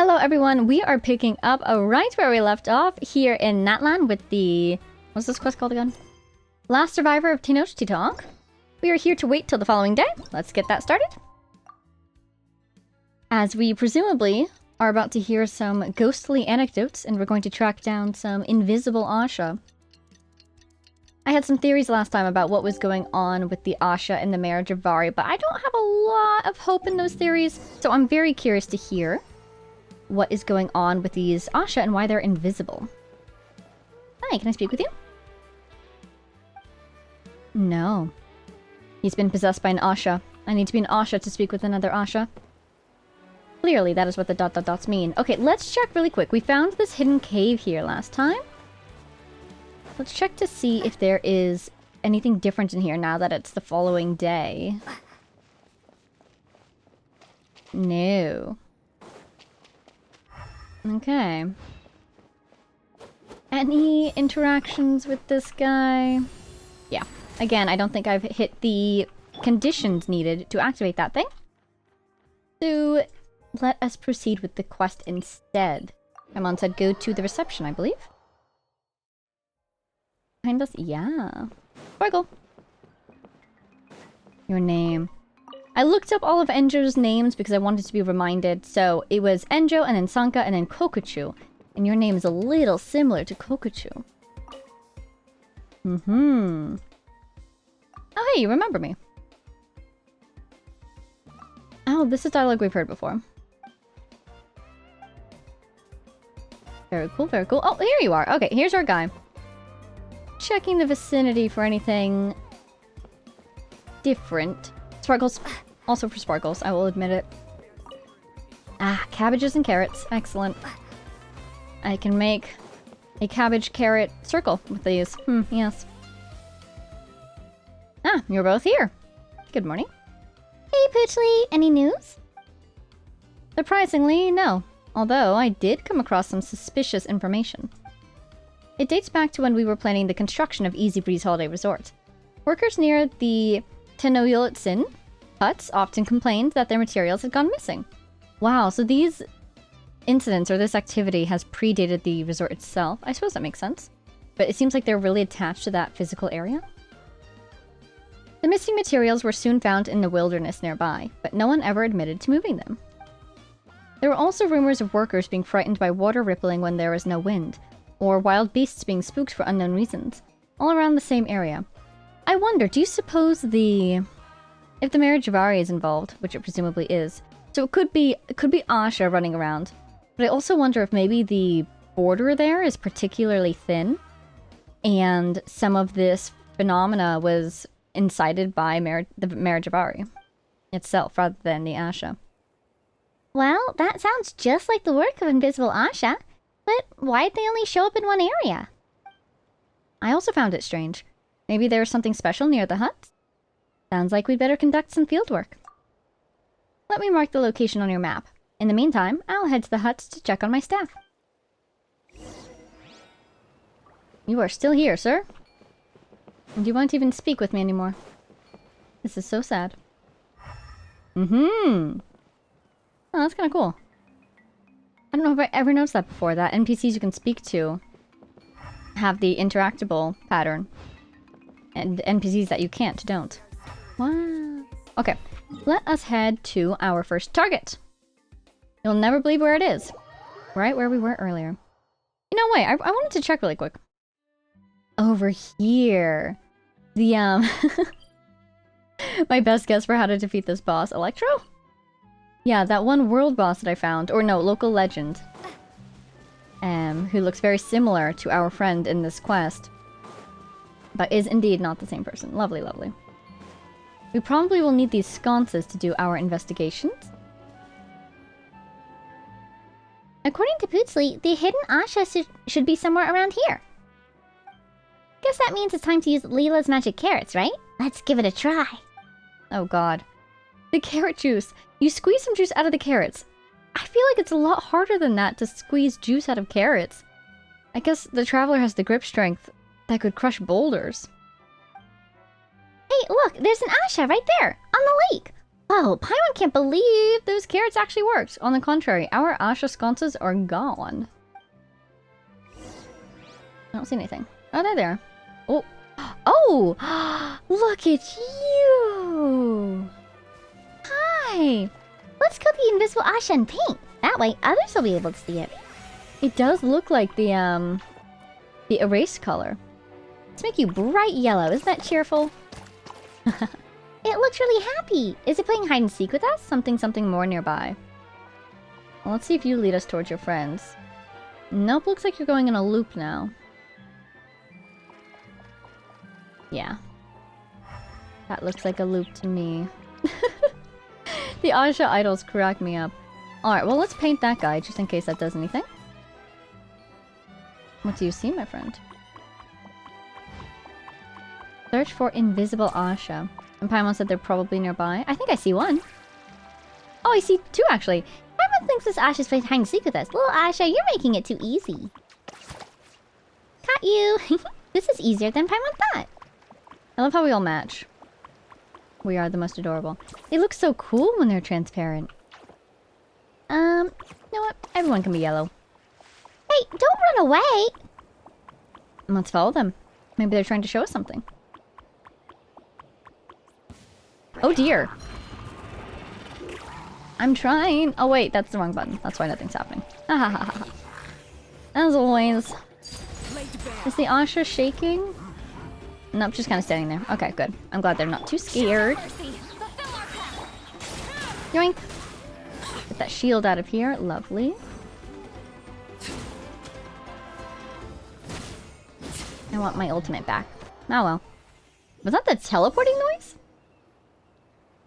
Hello everyone, we are picking up right where we left off here in Natlan with the... What's this quest called again? Last Survivor of Tenochtitlan. We are here to wait till the following day. Let's get that started. As we presumably are about to hear some ghostly anecdotes and we're going to track down some invisible Asha. I had some theories last time about what was going on with the Asha and the marriage of Vari, but I don't have a lot of hope in those theories, so I'm very curious to hear what is going on with these Asha and why they're invisible. Hi, can I speak with you? No. He's been possessed by an Asha. I need to be an Asha to speak with another Asha. Clearly, that is what the dot dot dots mean. Okay, let's check really quick. We found this hidden cave here last time. Let's check to see if there is anything different in here now that it's the following day. No. Okay. Any interactions with this guy? Yeah. Again, I don't think I've hit the conditions needed to activate that thing. So, let us proceed with the quest instead. Paimon said go to the reception, I believe. Behind us? Yeah. Sparkle. Your name. I looked up all of ENJOU's names because I wanted to be reminded. So it was ENJOU and then Sanka and then Kokuchu. And your name is a little similar to Kokuchu. Mm-hmm. Oh, hey, you remember me. Oh, this is dialogue we've heard before. Very cool, very cool. Oh, here you are. Okay, here's our guy. Checking the vicinity for anything different. Sparkles. Also for sparkles, I will admit it. Ah, cabbages and carrots. Excellent. I can make a cabbage carrot circle with these. Yes. Ah, you're both here. Good morning. Hey, Poochly, any news? Surprisingly, no. Although, I did come across some suspicious information. It dates back to when we were planning the construction of Easy Breeze Holiday Resort. Workers near the Tenochtitlan huts often complained that their materials had gone missing. Wow, so these incidents or this activity has predated the resort itself. I suppose that makes sense. But it seems like they're really attached to that physical area. The missing materials were soon found in the wilderness nearby, but no one ever admitted to moving them. There were also rumors of workers being frightened by water rippling when there was no wind, or wild beasts being spooked for unknown reasons, all around the same area. I wonder, do you suppose if the marriage of Vari is involved, which it presumably is, so it could be Asha running around, but I also wonder if maybe the border there is particularly thin, and some of this phenomena was incited by the marriage of Vari itself, rather than the Asha. Well, that sounds just like the work of Invisible Asha, but why'd they only show up in one area? I also found it strange. Maybe there was something special near the huts? Sounds like we'd better conduct some field work. Let me mark the location on your map. In the meantime, I'll head to the huts to check on my staff. You are still here, sir. And you won't even speak with me anymore. This is so sad. Oh, that's kind of cool. I don't know if I ever noticed that before, that NPCs you can speak to have the interactable pattern. And NPCs that you can't don't. Wow. Okay, let us head to our first target. You'll never believe where it is. Right where we were earlier. You know, wait, I wanted to check really quick. Over here. The, my best guess for how to defeat this boss. Electro? Yeah, that one world boss that I found. Or no, local legend. Who looks very similar to our friend in this quest. But is indeed not the same person. Lovely, lovely. We probably will need these sconces to do our investigations. According to Poochly, the hidden Asha should be somewhere around here. Guess that means it's time to use Leela's magic carrots, right? Let's give it a try. Oh god. The carrot juice! You squeeze some juice out of the carrots. I feel like it's a lot harder than that to squeeze juice out of carrots. I guess the Traveler has the grip strength that could crush boulders. Hey, look! There's an Asha right there! On the lake! Oh, Paimon can't believe those carrots actually worked. On the contrary, our Asha sconces are gone. I don't see anything. Oh, they're there. Oh. Oh! Look at you! Hi! Let's coat the invisible Asha in paint. That way, others will be able to see it. It does look like the erased color. Let's make you bright yellow. Isn't that cheerful? It looks really happy. Is it playing hide and seek with us? Something more nearby. Well, let's see if you lead us towards your friends. Nope, looks like you're going in a loop now. Yeah. That looks like a loop to me. The Asha idols crack me up. Alright, well let's paint that guy just in case that does anything. What do you see, my friend? Search for invisible Asha. And Paimon said they're probably nearby. I think I see one. Oh, I see two actually. Paimon thinks this Asha's playing hide and seek with us. Little Asha, you're making it too easy. Caught you! This is easier than Paimon thought. I love how we all match. We are the most adorable. They look so cool when they're transparent. You know what? Everyone can be yellow. Hey, don't run away! Let's follow them. Maybe they're trying to show us something. Oh dear. I'm trying. Oh wait, that's the wrong button. That's why nothing's happening. As always. Is the Asha shaking? Nope, just kind of standing there. Okay, good. I'm glad they're not too scared. Yoink. Get that shield out of here. Lovely. I want my ultimate back. Oh well. Was that the teleporting noise?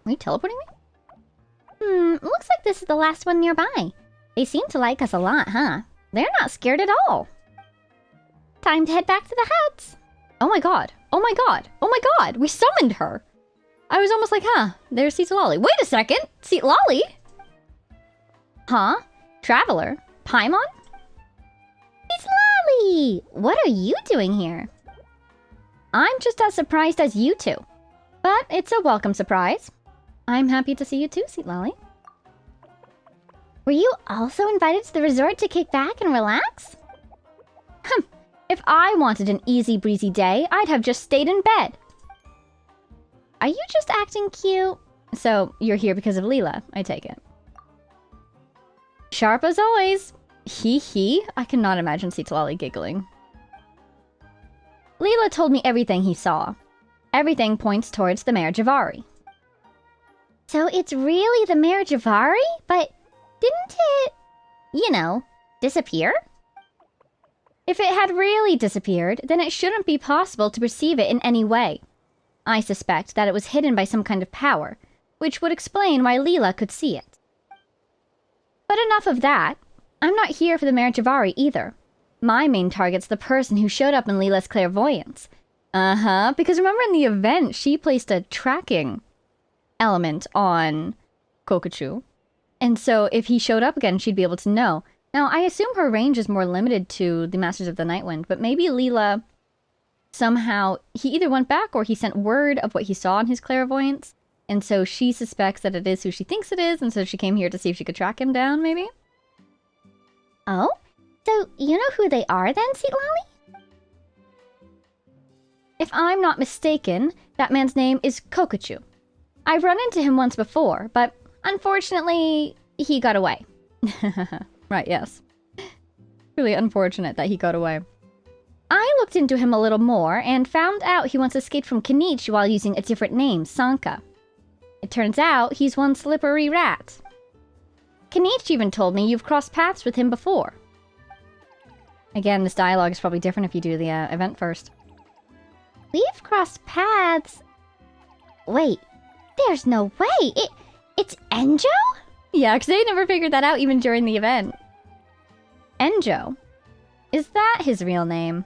Are you teleporting me? Looks like this is the last one nearby. They seem to like us a lot, huh? They're not scared at all. Time to head back to the huts. Oh my god. Oh my god. Oh my god. We summoned her. I was almost like, huh, there's Seat Lolly. Wait a second. Seat Lolly? Huh? Traveler? Paimon? It's Lolly! What are you doing here? I'm just as surprised as you two. But it's a welcome surprise. I'm happy to see you too, Seat Lolly. Were you also invited to the resort to kick back and relax? If I wanted an easy breezy day, I'd have just stayed in bed. Are you just acting cute? So, you're here because of Leela, I take it. Sharp as always. Hee hee. I cannot imagine Seat Lolly giggling. Leela told me everything he saw. Everything points towards the Mare Javari. So it's really the Mare Javari? But didn't it, you know, disappear? If it had really disappeared, then it shouldn't be possible to perceive it in any way. I suspect that it was hidden by some kind of power, which would explain why Leela could see it. But enough of that. I'm not here for the Mare Javari either. My main target's the person who showed up in Leela's clairvoyance. Because remember in the event, she placed a tracking element on Kokochu. And so if he showed up again, she'd be able to know. Now, I assume her range is more limited to the Masters of the Nightwind, but maybe Leela somehow, he either went back or he sent word of what he saw in his clairvoyance, and so she suspects that it is who she thinks it is, and so she came here to see if she could track him down, maybe? Oh? So, you know who they are then, Seat Lolly? If I'm not mistaken, that man's name is Kokochu. I've run into him once before, but unfortunately, he got away. Right, yes. Really unfortunate that he got away. I looked into him a little more and found out he once escaped from Kenichi while using a different name, Sanka. It turns out he's one slippery rat. Kenichi even told me you've crossed paths with him before. Again, this dialogue is probably different if you do the event first. We've crossed paths? Wait, there's no way! It's ENJOU? Yeah, because they never figured that out even during the event. ENJOU? Is that his real name?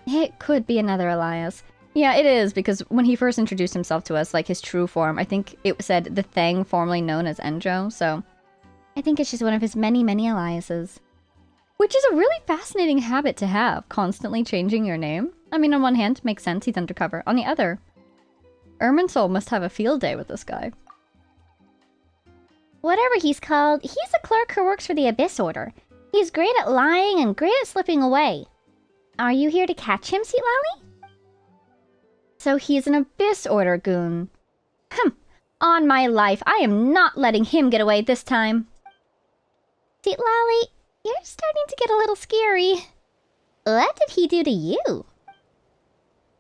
It could be another alias. Yeah, it is, because when he first introduced himself to us, like his true form, I think it said the thing formerly known as ENJOU, so I think it's just one of his many, many aliases. Which is a really fascinating habit to have, constantly changing your name. I mean, on one hand, makes sense, he's undercover. On the other, Irminsul must have a field day with this guy. Whatever he's called, he's a clerk who works for the Abyss Order. He's great at lying and great at slipping away. Are you here to catch him, Seatlally? So he's an Abyss Order goon. On my life, I am not letting him get away this time. Seatlally, you're starting to get a little scary. What did he do to you?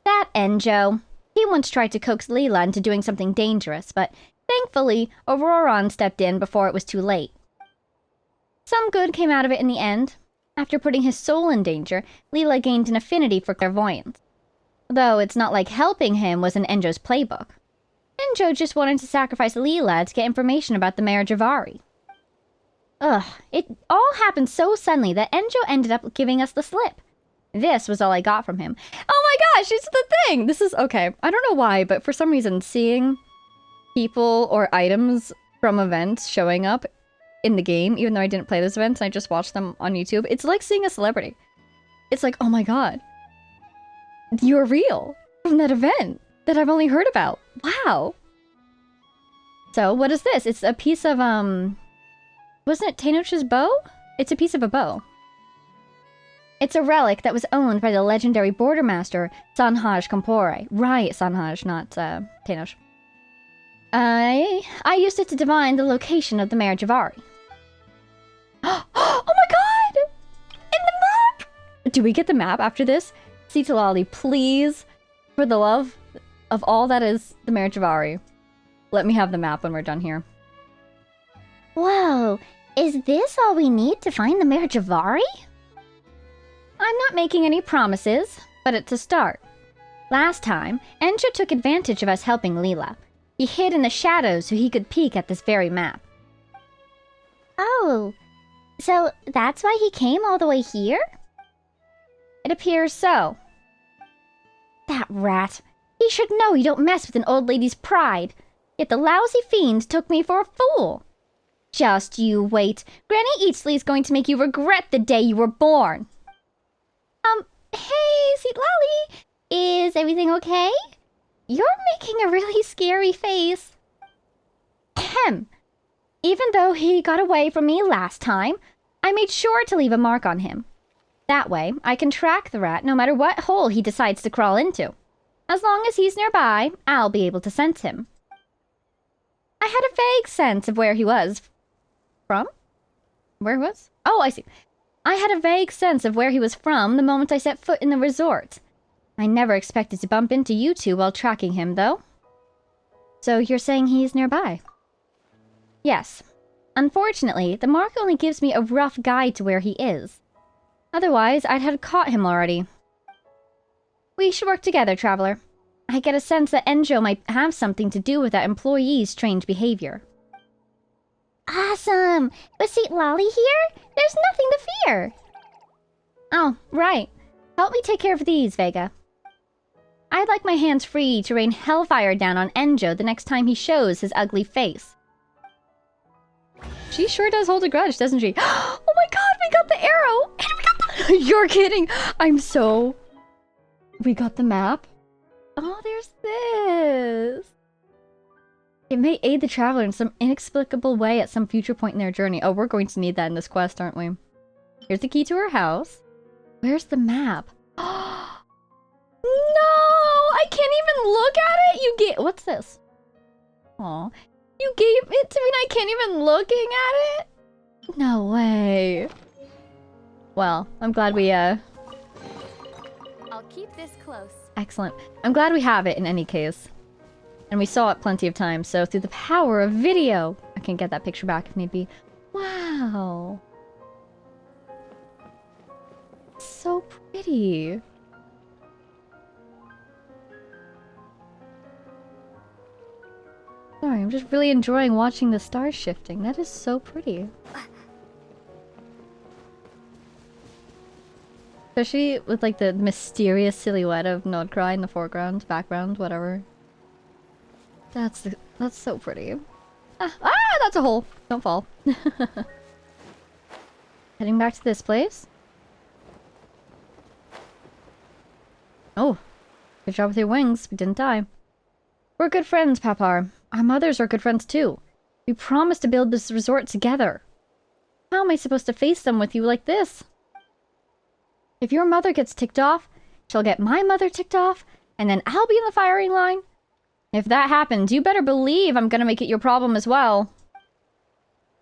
That ENJOU. He once tried to coax Leela into doing something dangerous, but thankfully, Auroron stepped in before it was too late. Some good came out of it in the end. After putting his soul in danger, Leela gained an affinity for clairvoyance. Though it's not like helping him was in ENJOU's playbook. ENJOU just wanted to sacrifice Leela to get information about the Mayor Javari. It all happened so suddenly that ENJOU ended up giving us the slip. This was all I got from him. Oh my gosh, it's the thing! This is okay. I don't know why, but for some reason, seeing people or items from events showing up in the game, even though I didn't play those events and I just watched them on YouTube, it's like seeing a celebrity. It's like, oh my god, you're real from that event that I've only heard about. Wow. So, what is this? It's a piece of, wasn't it Tenoch's bow? It's a piece of a bow. It's a relic that was owned by the legendary border master, Sanhaj Kampore. Right, Sanhaj, not, Tenoch. I used it to divine the location of the Mayor Javari. Oh my god! In the map! Do we get the map after this? Seatlally, please, for the love of all that is the Mayor Javari, let me have the map when we're done here. Whoa, is this all we need to find the Mayor Javari? I'm not making any promises, but it's a start. Last time, ENJOU took advantage of us helping Leela. He hid in the shadows so he could peek at this very map. Oh, so that's why he came all the way here? It appears so. That rat. He should know you don't mess with an old lady's pride. Yet the lousy fiend took me for a fool. Just you wait. Granny Eatsley's going to make you regret the day you were born. Hey, Seatlally, is everything okay? You're making a really scary face. Ahem. Even though he got away from me last time, I made sure to leave a mark on him. That way, I can track the rat no matter what hole he decides to crawl into. As long as he's nearby, I'll be able to sense him. I had a vague sense of where he was from. Where he was? Oh, I see. I had a vague sense of where he was from the moment I set foot in the resort. I never expected to bump into you two while tracking him, though. So you're saying he's nearby? Yes. Unfortunately, the mark only gives me a rough guide to where he is. Otherwise, I'd have caught him already. We should work together, Traveler. I get a sense that ENJOU might have something to do with that employee's strange behavior. Awesome! Was Seatlally here? There's nothing to fear! Oh, right. Help me take care of these, Vega. I'd like my hands free to rain hellfire down on ENJOU the next time he shows his ugly face. She sure does hold a grudge, doesn't she? Oh my god, we got the arrow! And we got the... You're kidding! I'm so... We got the map? Oh, there's this! It may aid the traveler in some inexplicable way at some future point in their journey. Oh, we're going to need that in this quest, aren't we? Here's the key to her house. Where's the map? No! I can't even look at it! You gave... What's this? Aw. You gave it to me and I can't even looking at it? No way. Well, I'm glad we, I'll keep this close. Excellent. I'm glad we have it in any case. And we saw it plenty of times, so through the power of video, I can get that picture back if need be. Wow. So pretty. Sorry, I'm just really enjoying watching the stars shifting. That is so pretty. Especially with like the mysterious silhouette of Nodcry in the foreground, background, whatever. That's so pretty. Ah, that's a hole. Don't fall. Heading back to this place. Oh, good job with your wings. We didn't die. We're good friends, Papar. Our mothers are good friends too. We promised to build this resort together. How am I supposed to face them with you like this? If your mother gets ticked off, she'll get my mother ticked off, and then I'll be in the firing line. If that happens, you better believe I'm gonna make it your problem as well.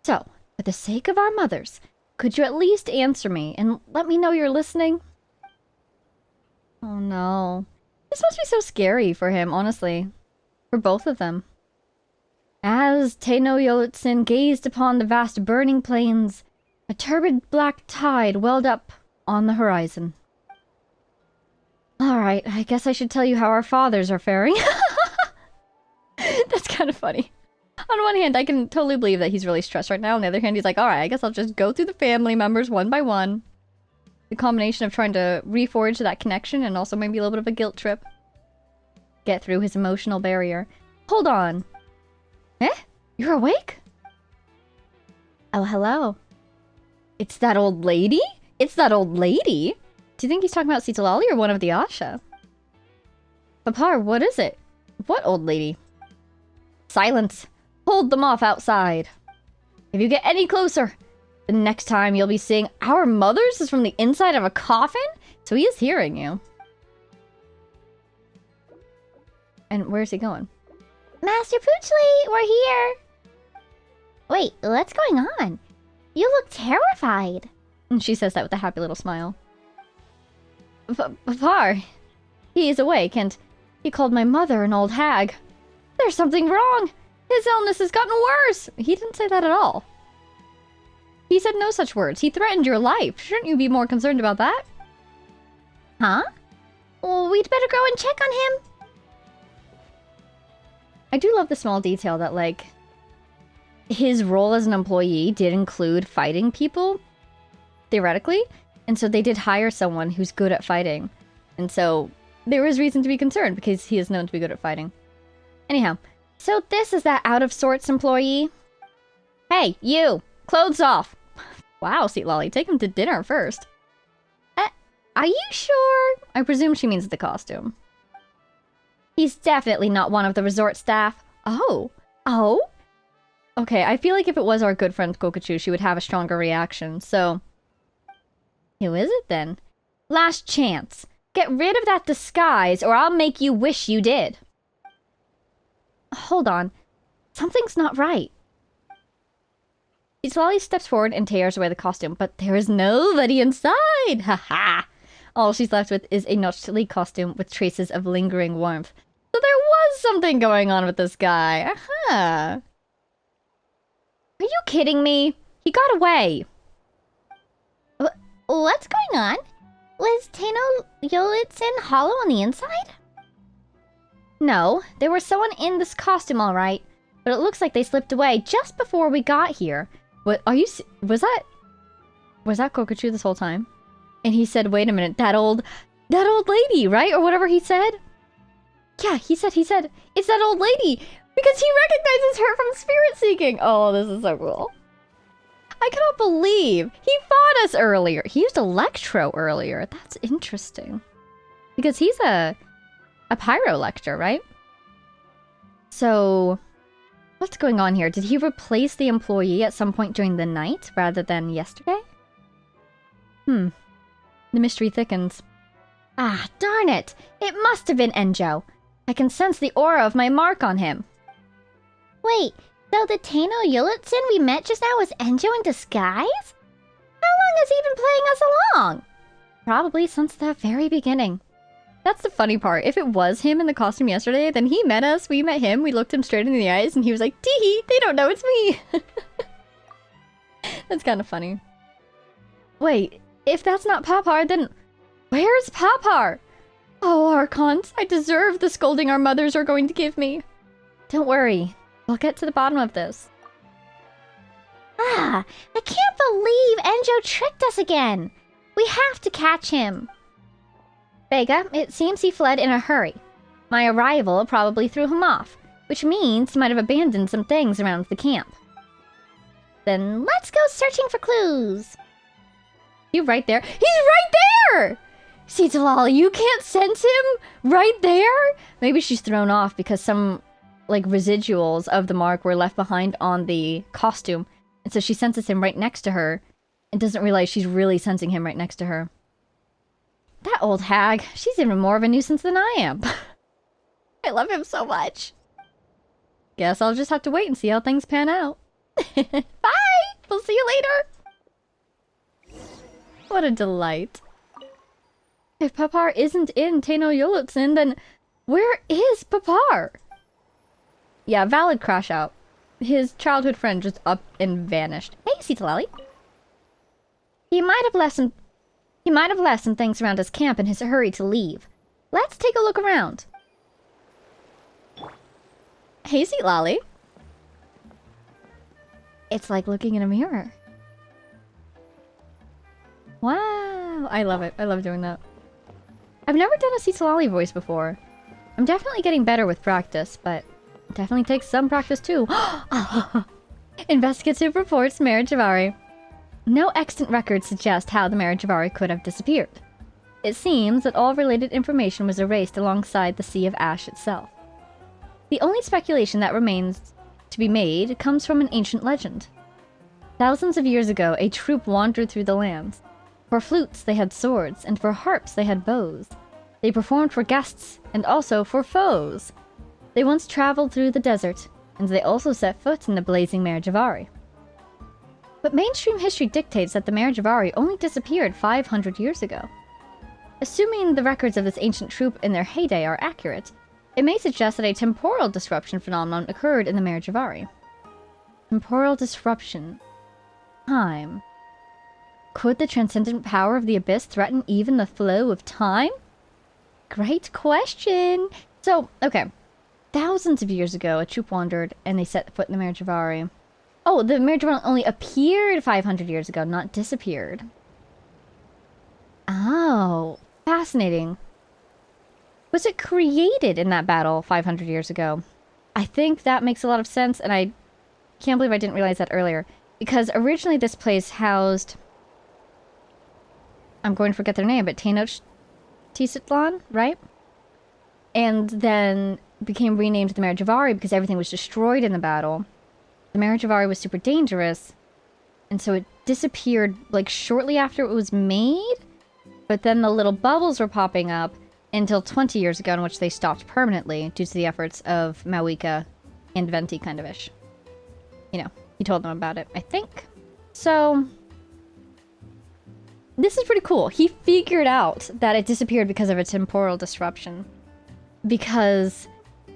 So, for the sake of our mothers, could you at least answer me and let me know you're listening? Oh no. This must be so scary for him, honestly. For both of them. As Tenno-Yolitsin gazed upon the vast burning plains, a turbid black tide welled up on the horizon. Alright, I guess I should tell you how our fathers are faring. That's kind of funny. On one hand, I can totally believe that he's really stressed right now. On the other hand, he's like, alright, I guess I'll just go through the family members one by one. The combination of trying to reforge that connection and also maybe a little bit of a guilt trip. Get through his emotional barrier. Hold on. Eh? You're awake? Oh, hello. It's that old lady? It's that old lady? Do you think he's talking about Citalali or one of the Asha? Papar, what is it? What old lady? Silence. Hold them off outside. If you get any closer, the next time you'll be seeing our mothers is from the inside of a coffin? So he is hearing you. And where's he going? Master Poochly, we're here. Wait, what's going on? You look terrified. And she says that with a happy little smile. Papar, he is awake and he called my mother an old hag. There's something wrong. His illness has gotten worse. He didn't say that at all. He said no such words. He threatened your life. Shouldn't you be more concerned about that? Huh? Well, we'd better go and check on him. I do love the small detail that, like, his role as an employee did include fighting people, theoretically. And so they did hire someone who's good at fighting. And so there was reason to be concerned because he is known to be good at fighting. Anyhow, so this is that out-of-sorts employee? Hey, you! Clothes off! Wow, Seat Lolly, take him to dinner first. Are you sure? I presume she means the costume. He's definitely not one of the resort staff. Oh. Oh? Okay, I feel like if it was our good friend Kokachu, she would have a stronger reaction, so... Who is it then? Last chance. Get rid of that disguise or I'll make you wish you did. Hold on. Something's not right. Islali steps forward and tears away the costume, but there is nobody inside! Haha! All she's left with is a notchly costume with traces of lingering warmth. So there was something going on with this guy. Aha! Are you kidding me? He got away! What's going on? Was Tenno-Yolitsin hollow on the inside? No, there was someone in this costume alright, but it looks like they slipped away just before we got here. What, are you was that Kokachu this whole time? And he said, wait a minute, that old lady, right? Or whatever he said? Yeah, he said, it's that old lady! Because he recognizes her from Spirit Seeking! Oh, this is so cool. I cannot believe he fought us earlier. He used Electro earlier. That's interesting. Because he's a Pyro Lector, right? So, what's going on here? Did he replace the employee at some point during the night rather than yesterday? The mystery thickens. Ah, darn it! It must have been ENJOU. I can sense the aura of my mark on him. Wait, so the Tenno-Yolitsin we met just now was ENJOU in disguise? How long has he been playing us along? Probably since the very beginning. That's the funny part. If it was him in the costume yesterday, then he met us, we met him, we looked him straight in the eyes, and he was like, tee-hee, they don't know it's me! That's kind of funny. Wait, if that's not Papar, then where's Papar? Oh, Archons, I deserve the scolding our mothers are going to give me. Don't worry, we'll get to the bottom of this. Ah, I can't believe ENJOU tricked us again. We have to catch him. Vega, it seems he fled in a hurry. My arrival probably threw him off, which means he might have abandoned some things around the camp. Then let's go searching for clues. You right there? He's right there! Citalali, you can't sense him? Right there? Maybe she's thrown off because some like, residuals of the mark were left behind on the costume. And so she senses him right next to her and doesn't realize she's really sensing him right next to her. That old hag, she's even more of a nuisance than I am. I love him so much. Guess I'll just have to wait and see how things pan out. Bye! We'll see you later! What a delight. If Papar isn't in Tenno Yolotsin, then where is Papar? Yeah, valid crash out. His childhood friend just up and vanished. Hey, Citalali. He might have left some things around his camp in his hurry to leave. Let's take a look around. Hey, Citalali. It's like looking in a mirror. Wow, I love it. I love doing that. I've never done a Citalali voice before. I'm definitely getting better with practice, but it definitely takes some practice too. Investigative reports Marijavari. No extant records suggest how the Marijavari could have disappeared. It seems that all related information was erased alongside the Sea of Ash itself. The only speculation that remains to be made comes from an ancient legend. Thousands of years ago, a troop wandered through the lands. For flutes, they had swords, and for harps, they had bows. They performed for guests, and also for foes. They once traveled through the desert, and they also set foot in the blazing Marijavari. But mainstream history dictates that the Marijavari only disappeared 500 years ago. Assuming the records of this ancient troop in their heyday are accurate, it may suggest that a temporal disruption phenomenon occurred in the Marijavari. Temporal disruption. Time. Could the transcendent power of the Abyss threaten even the flow of time? Great question! So, okay. Thousands of years ago, a troop wandered, and they set foot in the Marijavari. Oh, the Marijavari only appeared 500 years ago, not disappeared. Oh, fascinating. Was it created in that battle 500 years ago? I think that makes a lot of sense, and I can't believe I didn't realize that earlier. Because originally this place housed... I'm going to forget their name, but Tenochtitlan, right? And then became renamed the Marijavari because everything was destroyed in the battle. The Marijavari was super dangerous, and so it disappeared like shortly after it was made, but then the little bubbles were popping up until 20 years ago, in which they stopped permanently due to the efforts of Mawika and Venti, kind of ish. You know, he told them about it, I think. So this is pretty cool. He figured out that it disappeared because of a temporal disruption. Because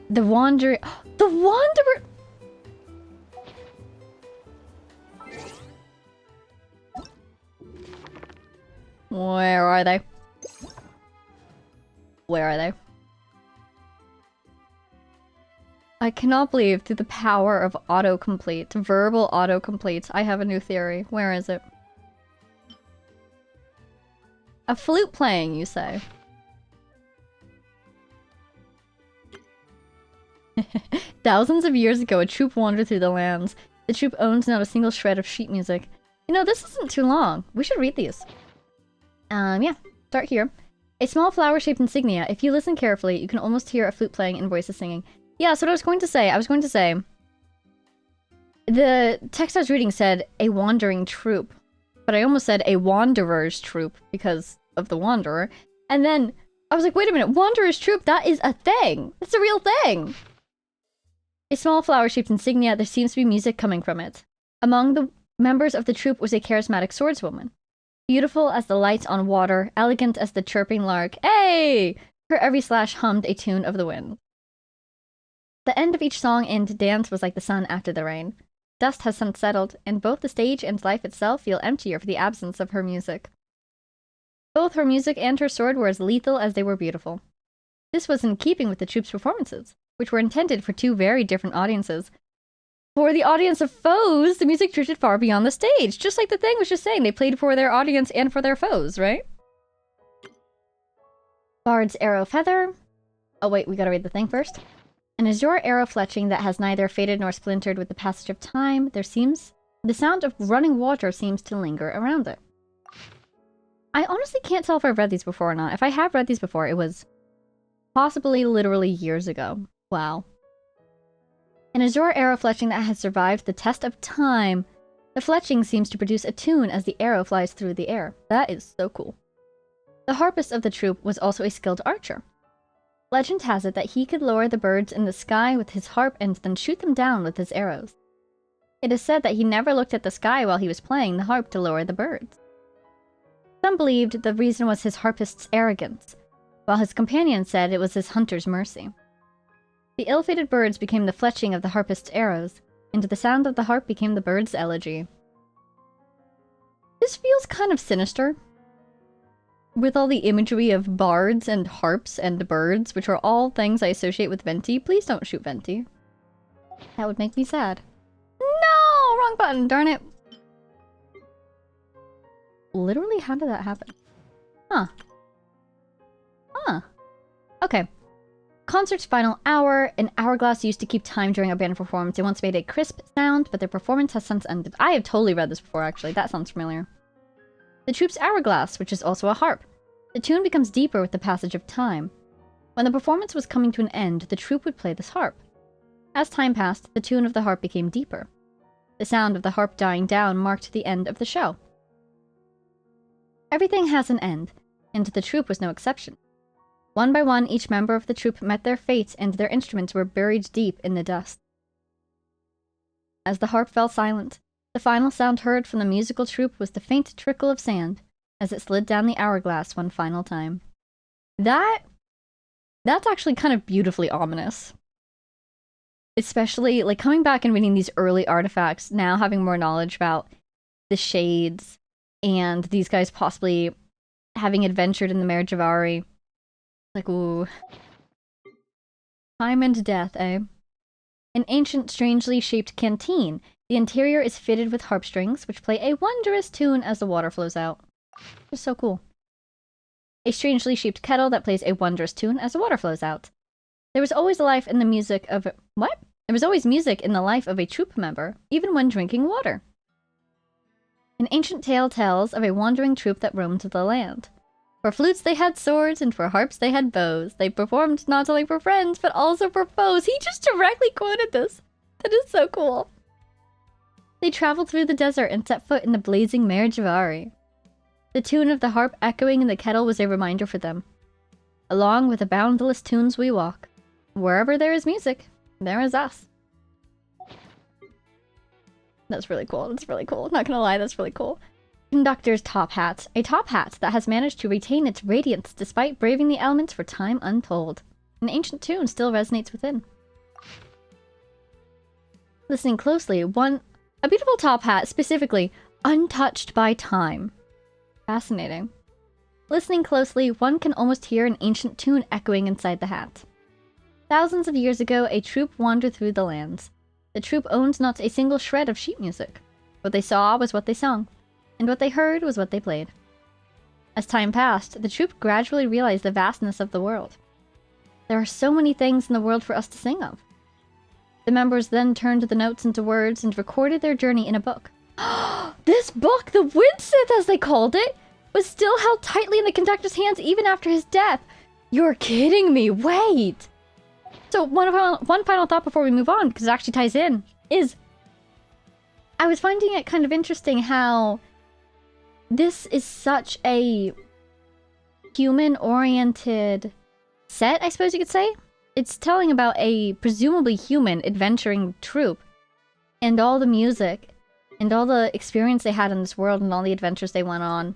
the Wanderer... The Wanderer... Where are they? Where are they? I cannot believe through the power of autocomplete, verbal autocomplete, I have a new theory. Where is it? A flute playing, you say? Thousands of years ago, a troop wandered through the lands. The troop owns not a single shred of sheet music. You know, this isn't too long. We should read these. Yeah. Start here. A small flower-shaped insignia. If you listen carefully, you can almost hear a flute playing and voices singing. Yeah, so what I was going to say. The text I was reading said, a wandering troop. But I almost said a wanderer's troop because of the wanderer. And then I was like, wait a minute, wanderer's troop, that is a thing. That's a real thing. A small flower-shaped insignia, there seems to be music coming from it. Among the members of the troop was a charismatic swordswoman. Beautiful as the light on water, elegant as the chirping lark. Hey! Her every slash hummed a tune of the wind. The end of each song and dance was like the sun after the rain. Dust has since settled, and both the stage and life itself feel emptier for the absence of her music. Both her music and her sword were as lethal as they were beautiful. This was in keeping with the troup's performances, which were intended for two very different audiences. For the audience of foes, the music drifted far beyond the stage, just like the thing was just saying. They played for their audience and for their foes, right? Bard's arrow feather. Oh wait, we gotta read the thing first. An azure arrow fletching that has neither faded nor splintered with the passage of time, the sound of running water seems to linger around it. I honestly can't tell if I've read these before or not. If I have read these before, it was possibly literally years ago. Wow. An azure arrow fletching that has survived the test of time. The fletching seems to produce a tune as the arrow flies through the air. That is so cool. The harpist of the troupe was also a skilled archer. Legend has it that he could lower the birds in the sky with his harp and then shoot them down with his arrows. It is said that he never looked at the sky while he was playing the harp to lower the birds. Some believed the reason was his harpist's arrogance, while his companions said it was his hunter's mercy. The ill-fated birds became the fletching of the harpist's arrows, and the sound of the harp became the bird's elegy. This feels kind of sinister. With all the imagery of bards and harps and birds, which are all things I associate with Venti, please don't shoot Venti. That would make me sad. No! Wrong button, darn it. Literally, how did that happen? Huh. Okay. Concert's final hour. An hourglass used to keep time during a band performance. It once made a crisp sound, but their performance has since ended. I have totally read this before, actually. That sounds familiar. The troupe's hourglass, which is also a harp. The tune becomes deeper with the passage of time. When the performance was coming to an end, the troupe would play this harp. As time passed, the tune of the harp became deeper. The sound of the harp dying down marked the end of the show. Everything has an end, and the troupe was no exception. One by one, each member of the troupe met their fate, and their instruments were buried deep in the dust. As the harp fell silent, the final sound heard from the musical troupe was the faint trickle of sand as it slid down the hourglass one final time. That's actually kind of beautifully ominous. Especially, like, coming back and reading these early artifacts, now having more knowledge about the shades, and these guys possibly having adventured in the Marriage-Avari. Like, ooh. Time and death, eh? An ancient, strangely shaped canteen. The interior is fitted with harp strings, which play a wondrous tune as the water flows out. Just so cool. A strangely shaped kettle that plays a wondrous tune as the water flows out. There was always life in the music of... What? There was always music in the life of a troupe member, even when drinking water. An ancient tale tells of a wandering troupe that roamed the land. For flutes they had swords, and for harps they had bows. They performed not only for friends, but also for foes. He just directly quoted this. That is so cool. They traveled through the desert and set foot in the blazing Marriage-Avari. The tune of the harp echoing in the kettle was a reminder for them. Along with the boundless tunes we walk. Wherever there is music, there is us. That's really cool. That's really cool. Not gonna lie, that's really cool. Conductor's top hat. A top hat that has managed to retain its radiance despite braving the elements for time untold. An ancient tune still resonates within. Listening closely, a beautiful top hat, specifically, untouched by time. Fascinating. Listening closely, one can almost hear an ancient tune echoing inside the hat. Thousands of years ago, a troupe wandered through the lands. The troupe owned not a single shred of sheet music. What they saw was what they sung, and what they heard was what they played. As time passed, the troupe gradually realized the vastness of the world. There are so many things in the world for us to sing of. The members then turned the notes into words and recorded their journey in a book. This book, the Windsith as they called it, was still held tightly in the conductor's hands even after his death. You're kidding me, wait! So one final thought before we move on, because it actually ties in, is I was finding it kind of interesting how this is such a human-oriented set, I suppose you could say. It's telling about a presumably human adventuring troupe and all the music and all the experience they had in this world and all the adventures they went on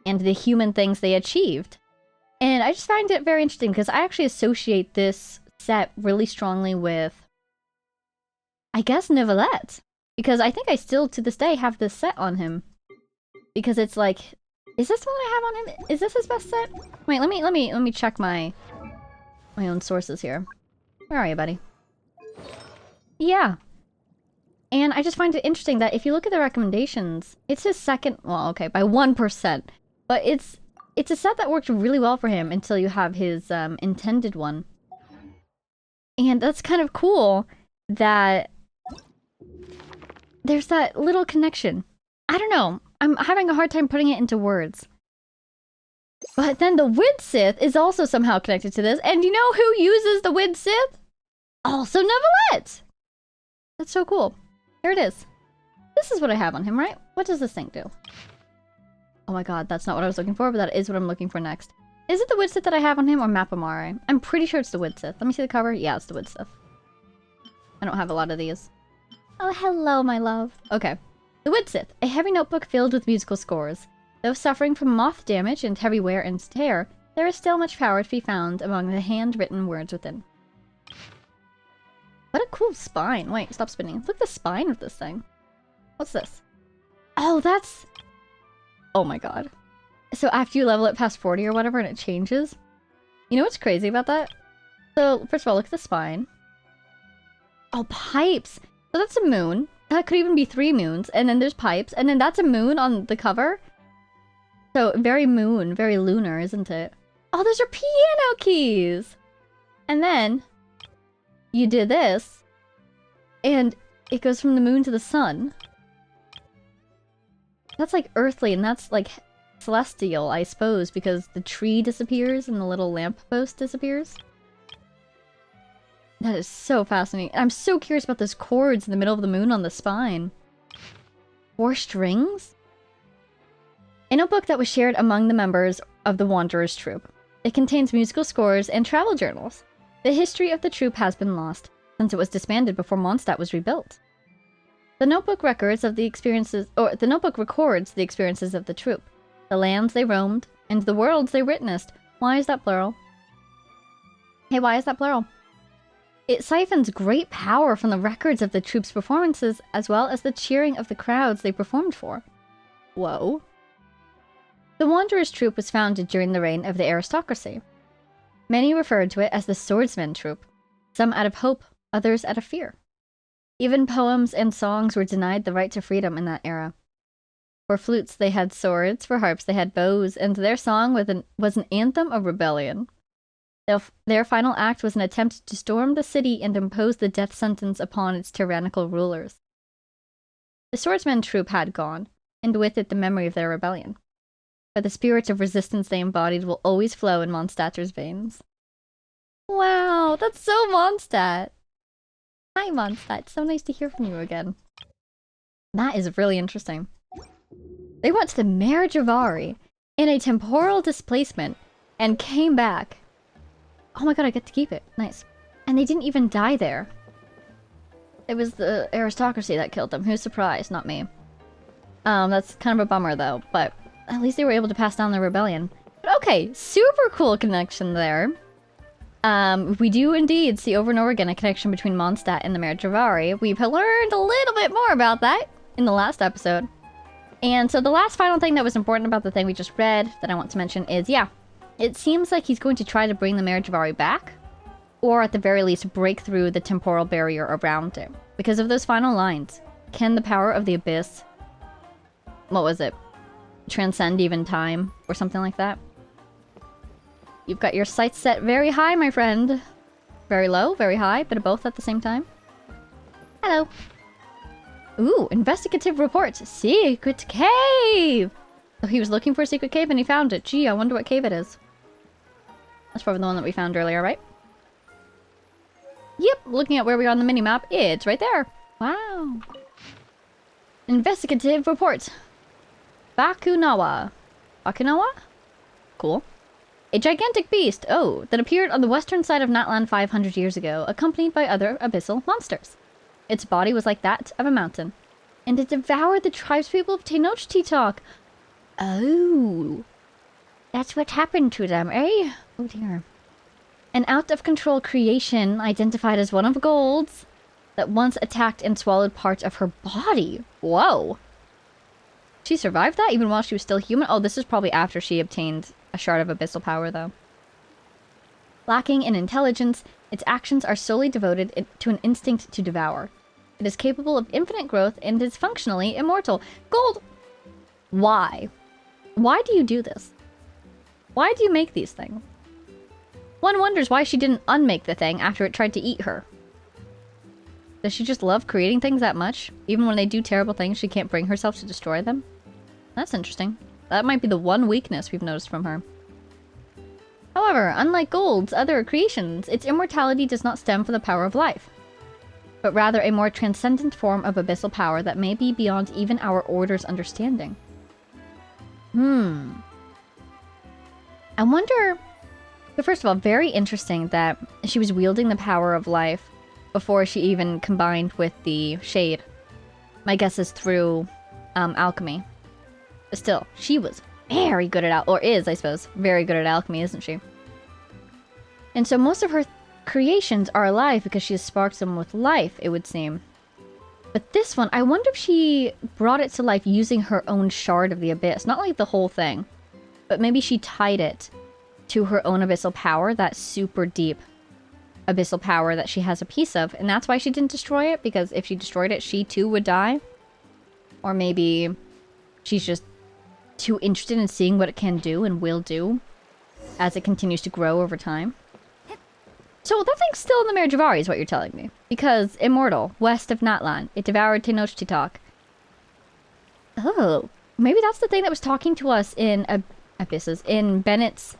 and the human things they achieved. And I just find it very interesting because I actually associate this set really strongly with, I guess, Neuvillette. Because I think I still, to this day, have this set on him. Because it's like, is this one I have on him? Is this his best set? Wait, let me check my own sources here. Where are you, buddy? Yeah. And I just find it interesting that if you look at the recommendations, it's his second, well, okay, by 1%. But it's a set that worked really well for him until you have his intended one. And that's kind of cool that there's that little connection. I don't know. I'm having a hard time putting it into words. But then the Windsith is also somehow connected to this. And you know who uses the Windsith? Also Neuvillette! That's so cool. Here it is. This is what I have on him, right? What does this thing do? Oh my god, that's not what I was looking for, but that is what I'm looking for next. Is it the Widsith that I have on him or Mapamare? I'm pretty sure it's the Widsith. Let me see the cover. Yeah, it's the Widsith. I don't have a lot of these. Oh, hello, my love. Okay. The Widsith, a heavy notebook filled with musical scores. Though suffering from moth damage and heavy wear and tear, there is still much power to be found among the handwritten words within. What a cool spine. Wait, stop spinning. Look at the spine of this thing. What's this? Oh, that's... Oh my god. So after you level it past 40 or whatever and it changes? You know what's crazy about that? So, first of all, look at the spine. Oh, pipes! So that's a moon. That could even be 3 moons. And then there's pipes. And then that's a moon on the cover. So, very moon, very lunar, isn't it? Oh, those are piano keys! And then... you do this, and it goes from the moon to the sun. That's like earthly, and that's like celestial, I suppose, because the tree disappears and the little lamppost disappears. That is so fascinating. I'm so curious about those chords in the middle of the moon on the spine. 4 strings? A notebook that was shared among the members of the Wanderers troupe. It contains musical scores and travel journals. The history of the troupe has been lost, since it was disbanded before Mondstadt was rebuilt. The notebook records of the experiences, or the notebook records the experiences of the troupe, the lands they roamed, and the worlds they witnessed. Why is that plural? Hey, why is that plural? It siphons great power from the records of the troupe's performances, as well as the cheering of the crowds they performed for. Whoa. The Wanderers troupe was founded during the reign of the aristocracy. Many referred to it as the Swordsman troupe, some out of hope, others out of fear. Even poems and songs were denied the right to freedom in that era. For flutes they had swords, for harps they had bows, and their song was an anthem of rebellion. Their final act was an attempt to storm the city and impose the death sentence upon its tyrannical rulers. The Swordsman troupe had gone, and with it the memory of their rebellion. But the spirit of resistance they embodied will always flow in Mondstadter's veins. Wow, that's so Mondstadt! Hi, Mondstadt. So nice to hear from you again. That is really interesting. They went to the Marriage of Ari in a temporal displacement and came back. Oh my god, I get to keep it. Nice. And they didn't even die there. It was the aristocracy that killed them. Who's surprised? Not me. That's kind of a bummer though, but at least they were able to pass down their rebellion. But okay, super cool connection there. We do indeed see over and over again a connection between Mondstadt and the Marriage of Ari. We've learned a little bit more about that in the last episode. And so the last final thing that was important about the thing we just read that I want to mention is, yeah, it seems like he's going to try to bring the Marriage of Ari back, or at the very least break through the temporal barrier around it. Because of those final lines, can the power of the Abyss, what was it, transcend even time, or something like that? You've got your sights set very high, my friend. Very low, very high, but both at the same time. Hello. Ooh, investigative report. Secret cave! So he was looking for a secret cave and he found it. Gee, I wonder what cave it is. That's probably the one that we found earlier, right? Yep, looking at where we are on the minimap, it's right there. Wow. Investigative report. Bakunawa. Bakunawa? Cool. A gigantic beast, oh, that appeared on the western side of Natlan 500 years ago, accompanied by other abyssal monsters. Its body was like that of a mountain, and it devoured the tribespeople of Tenochtitlan. Oh. That's what happened to them, eh? Oh dear. An out-of-control creation identified as one of Gold's that once attacked and swallowed parts of her body. Whoa. She survived that even while she was still human? Oh, this is probably after she obtained a shard of abyssal power, though. Lacking in intelligence, its actions are solely devoted to an instinct to devour. It is capable of infinite growth and is functionally immortal. Gold! Why? Why do you do this? Why do you make these things? One wonders why she didn't unmake the thing after it tried to eat her. Does she just love creating things that much? Even when they do terrible things, she can't bring herself to destroy them? That's interesting. That might be the one weakness we've noticed from her. However, unlike Gold's other creations, its immortality does not stem from the power of life. but rather a more transcendent form of abyssal power that may be beyond even our Order's understanding. I wonder... But first of all, very interesting that she was wielding the power of life before she even combined with the Shade. My guess is through alchemy. But still, she was very good at or is, I suppose, very good at alchemy, isn't she? And so most of her creations are alive because she has sparked them with life, it would seem. But this one, I wonder if she brought it to life using her own shard of the abyss. Not like the whole thing, but maybe she tied it to her own abyssal power, that super deep abyssal power that she has a piece of. And that's why she didn't destroy it, because if she destroyed it, she too would die. Or maybe she's just too interested in seeing what it can do and will do as it continues to grow over time. So that thing's still in the Mare Javari is what you're telling me. Because immortal, west of Natlan, it devoured Tenochtitlan. Oh, maybe that's the thing that was talking to us in Abysses, in Bennett's...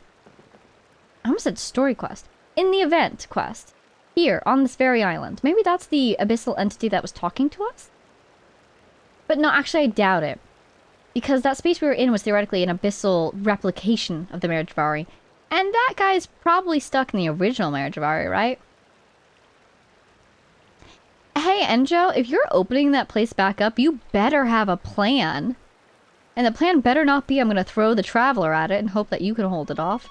I almost said story quest. In the event quest. Here, on this very island. Maybe that's the abyssal entity that was talking to us? But no, actually I doubt it. Because that space we were in was theoretically an abyssal replication of the Mare Javari. And that guy's probably stuck in the original Mare Javari, right? Hey, ENJOU, if you're opening that place back up, you better have a plan. And the plan better not be I'm gonna throw the Traveler at it and hope that you can hold it off.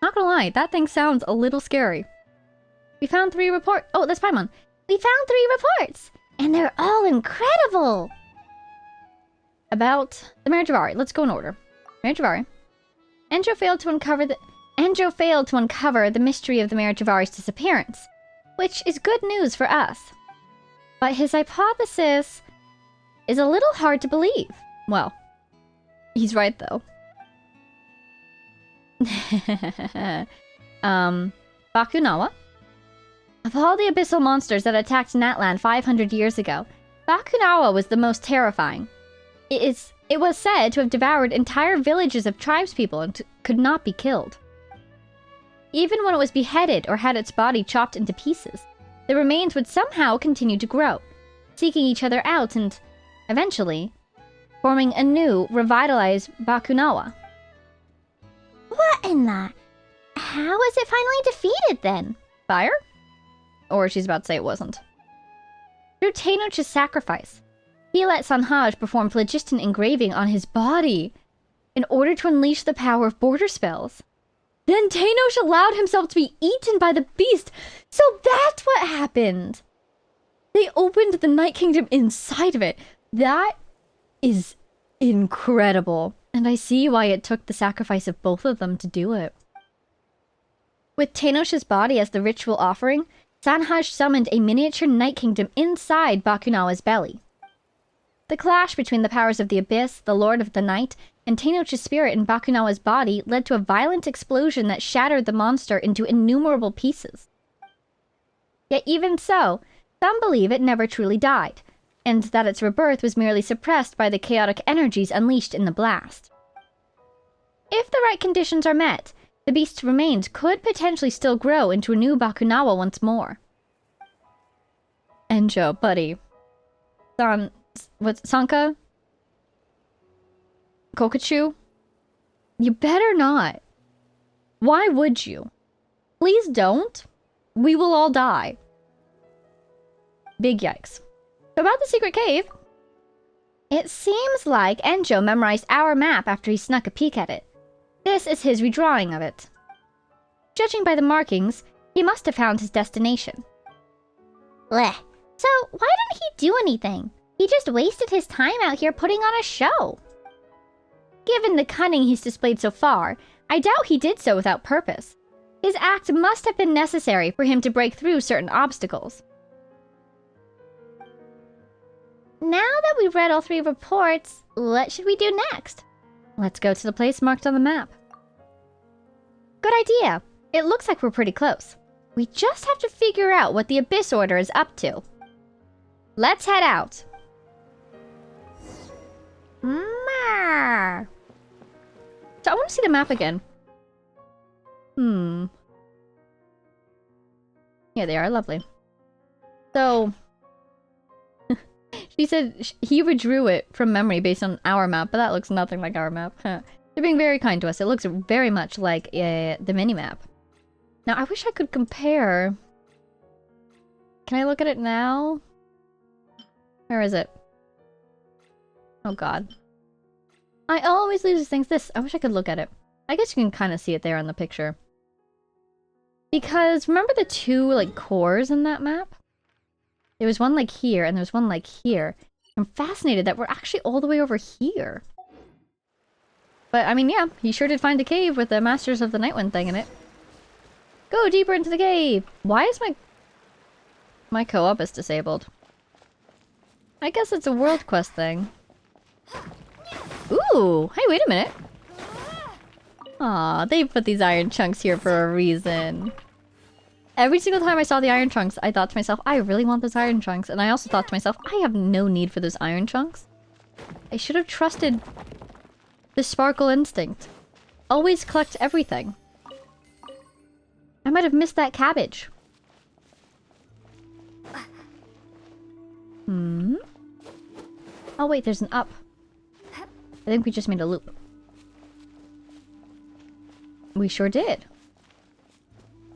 Not gonna lie, that thing sounds a little scary. We found 3 reports. Oh, that's Paimon. We found 3 reports! And they're all incredible! About the Mare Javari. Let's go in order. Mare Javari. ENJOU failed to uncover the mystery of the Mare Javari's disappearance, which is good news for us. But his hypothesis is a little hard to believe. Well, he's right though. Bakunawa? Of all the abyssal monsters that attacked Natlan 500 years ago, Bakunawa was the most terrifying. It was said to have devoured entire villages of tribespeople and could not be killed. Even when it was beheaded or had its body chopped into pieces, the remains would somehow continue to grow, seeking each other out and, eventually, forming a new, revitalized Bakunawa. What in the... How was it finally defeated, then? Fire? Or she's about to say it wasn't. Through Tenoch's sacrifice. He let Sanhaj perform phlogiston engraving on his body in order to unleash the power of border spells. Then Tenoch allowed himself to be eaten by the beast. So that's what happened. They opened the Night Kingdom inside of it. That is incredible. And I see why it took the sacrifice of both of them to do it. With Tenoch's body as the ritual offering, Sanhaj summoned a miniature Night Kingdom inside Bakunawa's belly. The clash between the powers of the Abyss, the Lord of the Night, and Tenoch's spirit in Bakunawa's body led to a violent explosion that shattered the monster into innumerable pieces. Yet even so, some believe it never truly died, and that its rebirth was merely suppressed by the chaotic energies unleashed in the blast. If the right conditions are met, the beast's remains could potentially still grow into a new Bakunawa once more. ENJOU, buddy. What's Sanka? Kokachu? You better not. Why would you? Please don't. We will all die. Big yikes. So about the secret cave. It seems like ENJOU memorized our map after he snuck a peek at it. This is his redrawing of it. Judging by the markings, he must have found his destination. Blech. So why didn't he do anything? He just wasted his time out here putting on a show. Given the cunning he's displayed so far, I doubt he did so without purpose. His act must have been necessary for him to break through certain obstacles. Now that we've read all 3 reports, what should we do next? Let's go to the place marked on the map. Good idea. It looks like we're pretty close. We just have to figure out what the Abyss Order is up to. Let's head out. Marr. So I want to see the map again. Here they are, lovely. So, she said he redrew it from memory based on our map, but that looks nothing like our map. They're being very kind to us. It looks very much like the mini-map. Now, I wish I could compare. Can I look at it now? Where is it? Oh god. I always lose things. I wish I could look at it. I guess you can kind of see it there on the picture. Because remember the two, like, cores in that map? There was one, like, here, and there's one, like, here. I'm fascinated that we're actually all the way over here. But, I mean, yeah, he sure did find a cave with the Masters of the Nightwind thing in it. Go deeper into the cave! Why is my co-op is disabled? I guess it's a world quest thing. Ooh! Hey, wait a minute! Aw, they put these iron chunks here for a reason. Every single time I saw the iron chunks, I thought to myself, I really want those iron chunks. And I also thought to myself, I have no need for those iron chunks. I should have trusted the sparkle instinct. Always collect everything. I might have missed that cabbage. Hmm? Oh wait, there's an up. I think we just made a loop. We sure did.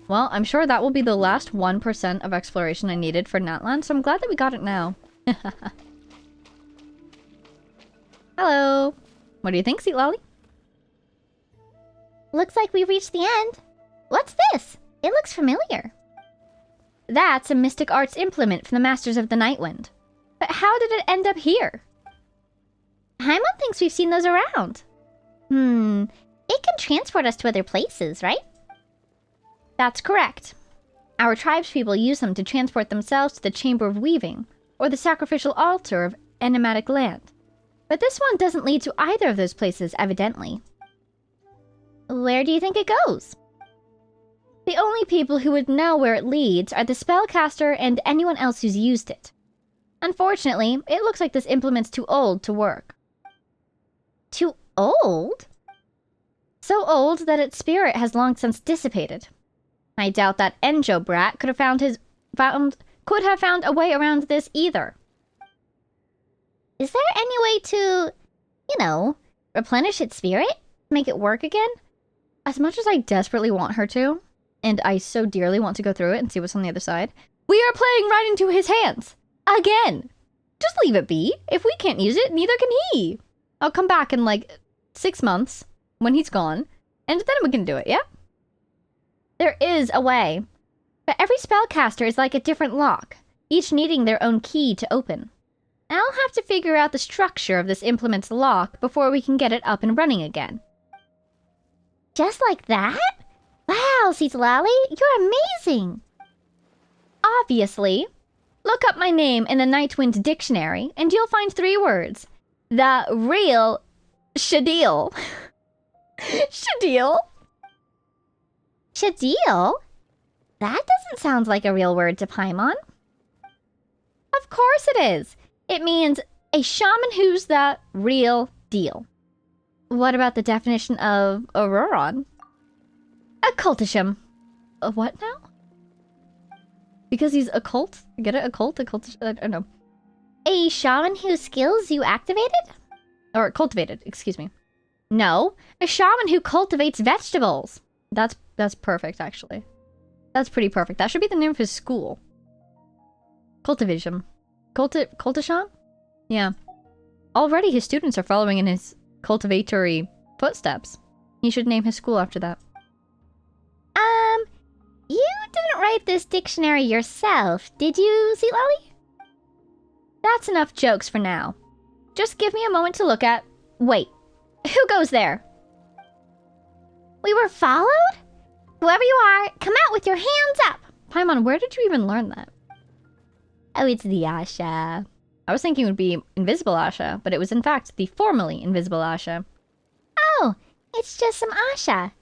Well, I'm sure that will be the last 1% of exploration I needed for Natland, so I'm glad that we got it now. Hello! What do you think, Sweet Lolly? Looks like we've reached the end. What's this? It looks familiar. That's a mystic arts implement from the Masters of the Nightwind. But how did it end up here? Paimon thinks we've seen those around. It can transport us to other places, right? That's correct. Our tribespeople use them to transport themselves to the Chamber of Weaving, or the sacrificial altar of enigmatic land. But this one doesn't lead to either of those places, evidently. Where do you think it goes? The only people who would know where it leads are the spellcaster and anyone else who's used it. Unfortunately, it looks like this implement's too old to work. Too old? So old that its spirit has long since dissipated. I doubt that ENJOU brat could have found a way around this either. Is there any way to, replenish its spirit? Make it work again? As much as I desperately want her to, and I so dearly want to go through it and see what's on the other side, we are playing right into his hands! Again! Just leave it be. If we can't use it, neither can he. I'll come back in like 6 months, when he's gone, and then we can do it, yeah? There is a way. But every spellcaster is like a different lock, each needing their own key to open. I'll have to figure out the structure of this implement's lock before we can get it up and running again. Just like that? Wow, Lolly, you're amazing! Obviously. Look up my name in the Nightwind dictionary, and you'll find 3 words. The real Shadil. Shadil? Shadil? That doesn't sound like a real word to Paimon. Of course it is. It means a shaman who's the real deal. What about the definition of Auroron? Occultisham. A what now? Because he's occult? Get it? Occult? Occultish? I don't know. A shaman whose skills you activated? Or cultivated, excuse me. No, a shaman who cultivates vegetables. That's perfect, actually. That's pretty perfect. That should be the name of his school. Cultivisham. Cultisham? Yeah. Already his students are following in his cultivatory footsteps. He should name his school after that. You didn't write this dictionary yourself, did you, Lolly? That's enough jokes for now. Just give me a moment to look at... Wait. Who goes there? We were followed? Whoever you are, come out with your hands up! Paimon, where did you even learn that? Oh, it's the Asha. I was thinking it would be Invisible Asha, but it was in fact the formerly Invisible Asha. Oh, it's just some Asha.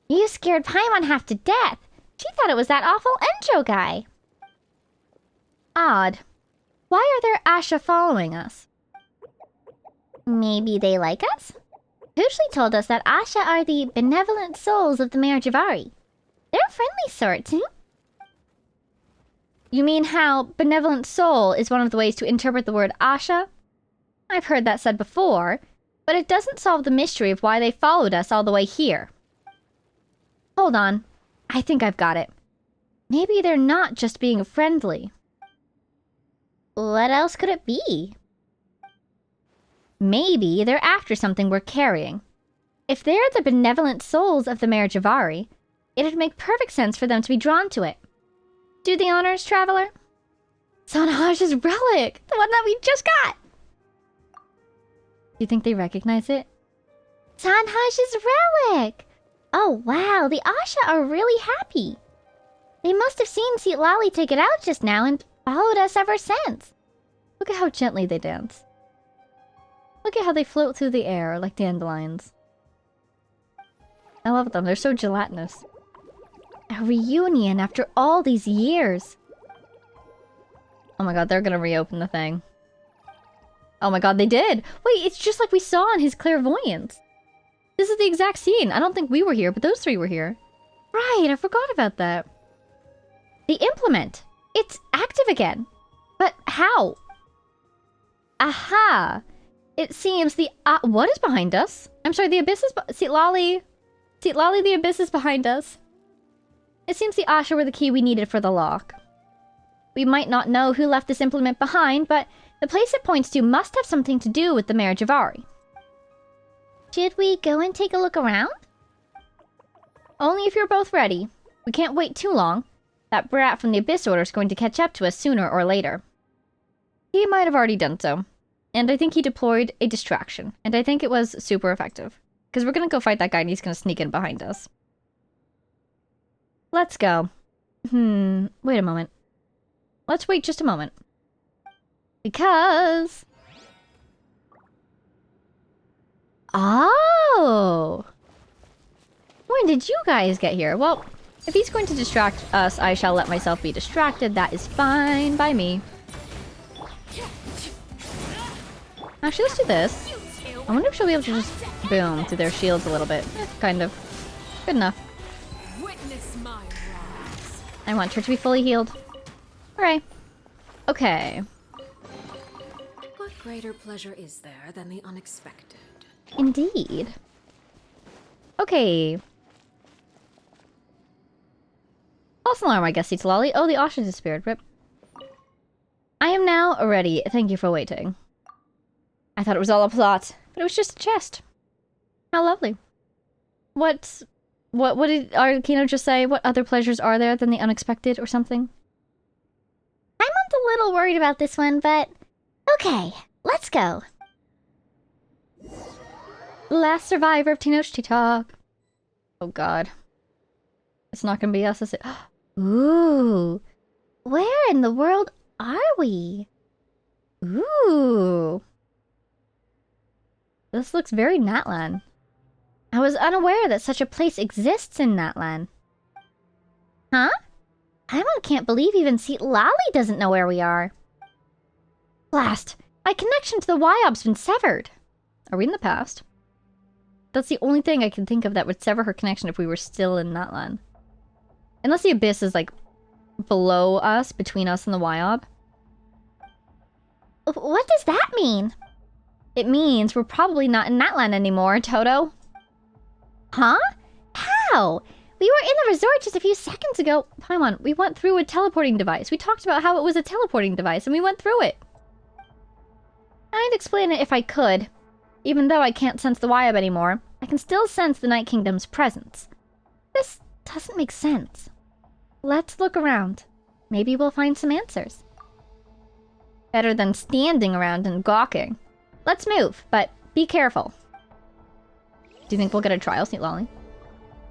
You scared Paimon half to death. She thought it was that awful ENJOU guy. Odd. Why are there Asha following us? Maybe they like us? Hushli told us that Asha are the benevolent souls of the Mare Javari. They're a friendly sort, too. you mean how benevolent soul is one of the ways to interpret the word Asha? I've heard that said before, but it doesn't solve the mystery of why they followed us all the way here. Hold on. I think I've got it. Maybe they're not just being friendly. What else could it be? Maybe they're after something we're carrying. If they're the benevolent souls of the Marjavari, it'd make perfect sense for them to be drawn to it. Do the honors, traveler. Sanhaj's relic! The one that we just got! Do you think they recognize it? Sanhaj's relic! Oh wow, the Asha are really happy. They must have seen Lali take it out just now and followed us ever since. Look at how gently they dance. Look at how they float through the air like dandelions. I love them, they're so gelatinous. A reunion after all these years. Oh my god, they're gonna reopen the thing. Oh my god, they did! Wait, it's just like we saw in his clairvoyance. This is the exact scene. I don't think we were here, but those three were here. Right, I forgot about that. The implement! It's active again! But how? Aha! It seems the... what is behind us? I'm sorry, the abyss is... Lali, the abyss is behind us. It seems the Asha were the key we needed for the lock. We might not know who left this implement behind, but the place it points to must have something to do with the Marjavari. Should we go and take a look around? Only if you're both ready. We can't wait too long. That brat from the Abyss Order is going to catch up to us sooner or later. He might have already done so. And I think he deployed a distraction. And I think it was super effective. Because we're going to go fight that guy and he's going to sneak in behind us. Let's go. Wait a moment. Let's wait just a moment. Because... Oh! When did you guys get here? Well, if he's going to distract us, I shall let myself be distracted. That is fine by me. Actually, let's do this. I wonder if she'll be able to just boom through their shields a little bit. Kind of. Good enough. I want her to be fully healed. Alright. Okay. What greater pleasure is there than the unexpected? Indeed. Okay. False alarm, I guess, Lali. Oh, the Asha disappeared. Rip. I am now ready. Thank you for waiting. I thought it was all a plot, but it was just a chest. How lovely. What did Arkino just say? What other pleasures are there than the unexpected or something? I'm a little worried about this one, but... Okay, let's go. Last survivor of Tenochtitlan. Oh god. It's not gonna be us, is it? Ooh. Where in the world are we? Ooh. This looks very Natlan. I was unaware that such a place exists in Natlan. Huh? I can't believe even Lali doesn't know where we are. Blast! My connection to the Wyob's been severed. Are we in the past? That's the only thing I can think of that would sever her connection if we were still in Natlan. Unless the Abyss is, like, below us, between us and the Wyob. What does that mean? It means we're probably not in Natlan anymore, Toto. Huh? How? We were in the resort just a few seconds ago. Paimon, we went through a teleporting device. We talked about how it was a teleporting device, and we went through it. I'd explain it if I could. Even though I can't sense the Wyob anymore, I can still sense the Night Kingdom's presence. This doesn't make sense. Let's look around. Maybe we'll find some answers. Better than standing around and gawking. Let's move, but be careful. Do you think we'll get a trial, St. Lolly?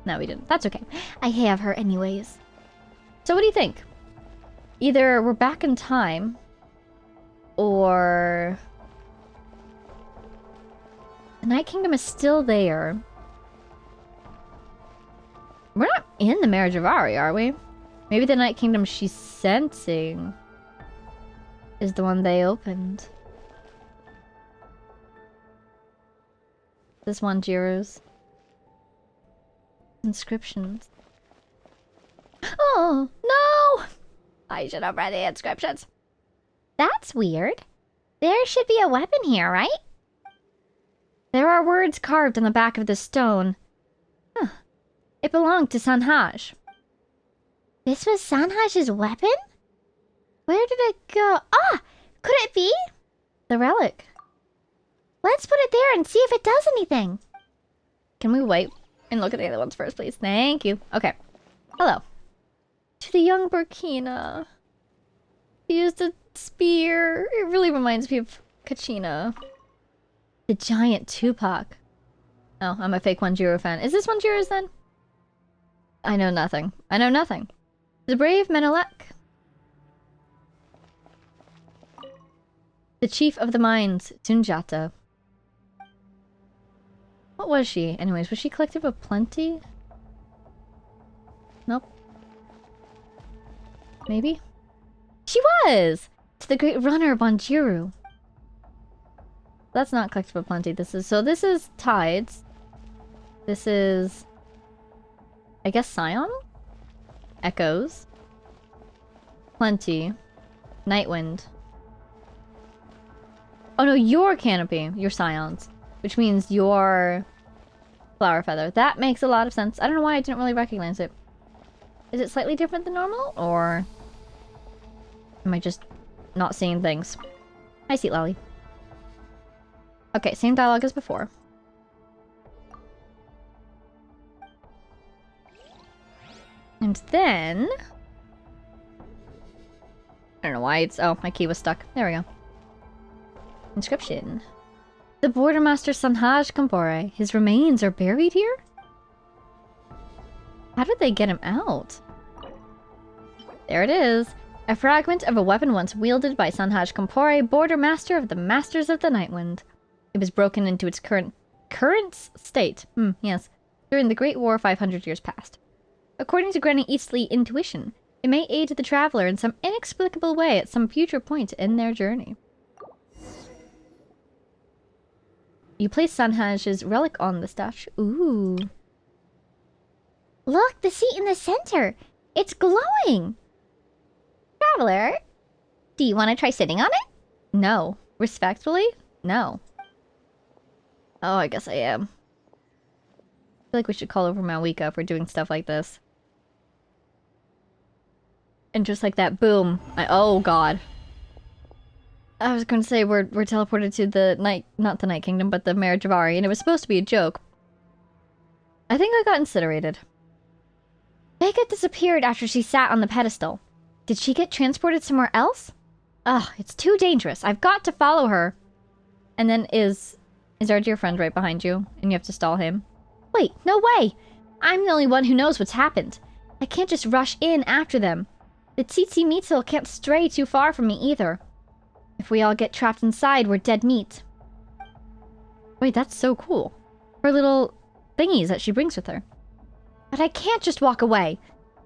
No, we didn't. That's okay. I have her anyways. So what do you think? Either we're back in time, or... the Night Kingdom is still there. We're not in the Marjavari, are we? Maybe the Night Kingdom she's sensing is the one they opened. This one, Jiro's. Inscriptions. Oh, no! I should have read the inscriptions. That's weird. There should be a weapon here, right? There are words carved on the back of the stone. Huh. It belonged to Sanhaj. This was Sanhaj's weapon? Where did it go? Ah! Could it be? The relic. Let's put it there and see if it does anything. Can we wait and look at the other ones first, please? Thank you. Okay. Hello. To the young Burkina. He used a spear. It really reminds me of Kachina. The giant Tupac. Oh, I'm a fake Wanjiro fan. Is this Wanjiro's then? I know nothing. I know nothing. The brave Menelek. The chief of the mines, Sunjata. What was she? Anyways, was she collective of plenty? Nope. Maybe? She was! To the great runner, Wanjiru. That's not collective of plenty. This is tides. This is... I guess Scion? Echoes. Plenty. Nightwind. Oh no, your canopy. Your Scions. Which means your... Flower feather. That makes a lot of sense. I don't know why I didn't really recognize it. Is it slightly different than normal? Or... am I just not seeing things? Hi, Seat Lolly. Okay, same dialogue as before. And then... I don't know why it's... oh, my key was stuck. There we go. Inscription. The Bordermaster Sanhaj Kambore. His remains are buried here? How did they get him out? There it is. A fragment of a weapon once wielded by Sanhaj Kambore, Bordermaster of the Masters of the Nightwind. It was broken into its current state. Yes. During the Great War 500 years past. According to Granny Eastleigh intuition, it may aid the traveler in some inexplicable way at some future point in their journey. You place Sanhaj's relic on the statue. Ooh. Look, the seat in the center. It's glowing. Traveler, do you want to try sitting on it? No. Respectfully? No. Oh, I guess I am. I feel like we should call over Malwika if we're doing stuff like this. And just like that, boom. Oh god. I was going to say we're teleported to the night, not the Night Kingdom, but the Mare Javari, and it was supposed to be a joke. I think I got incinerated. Vega disappeared after she sat on the pedestal. Did she get transported somewhere else? Ugh, it's too dangerous. I've got to follow her. And then is our dear friend right behind you, and you have to stall him? Wait, no way! I'm the only one who knows what's happened. I can't just rush in after them. The Tsitsi Mitzel can't stray too far from me either. If we all get trapped inside, we're dead meat. Wait, that's so cool. Her little thingies that she brings with her. But I can't just walk away.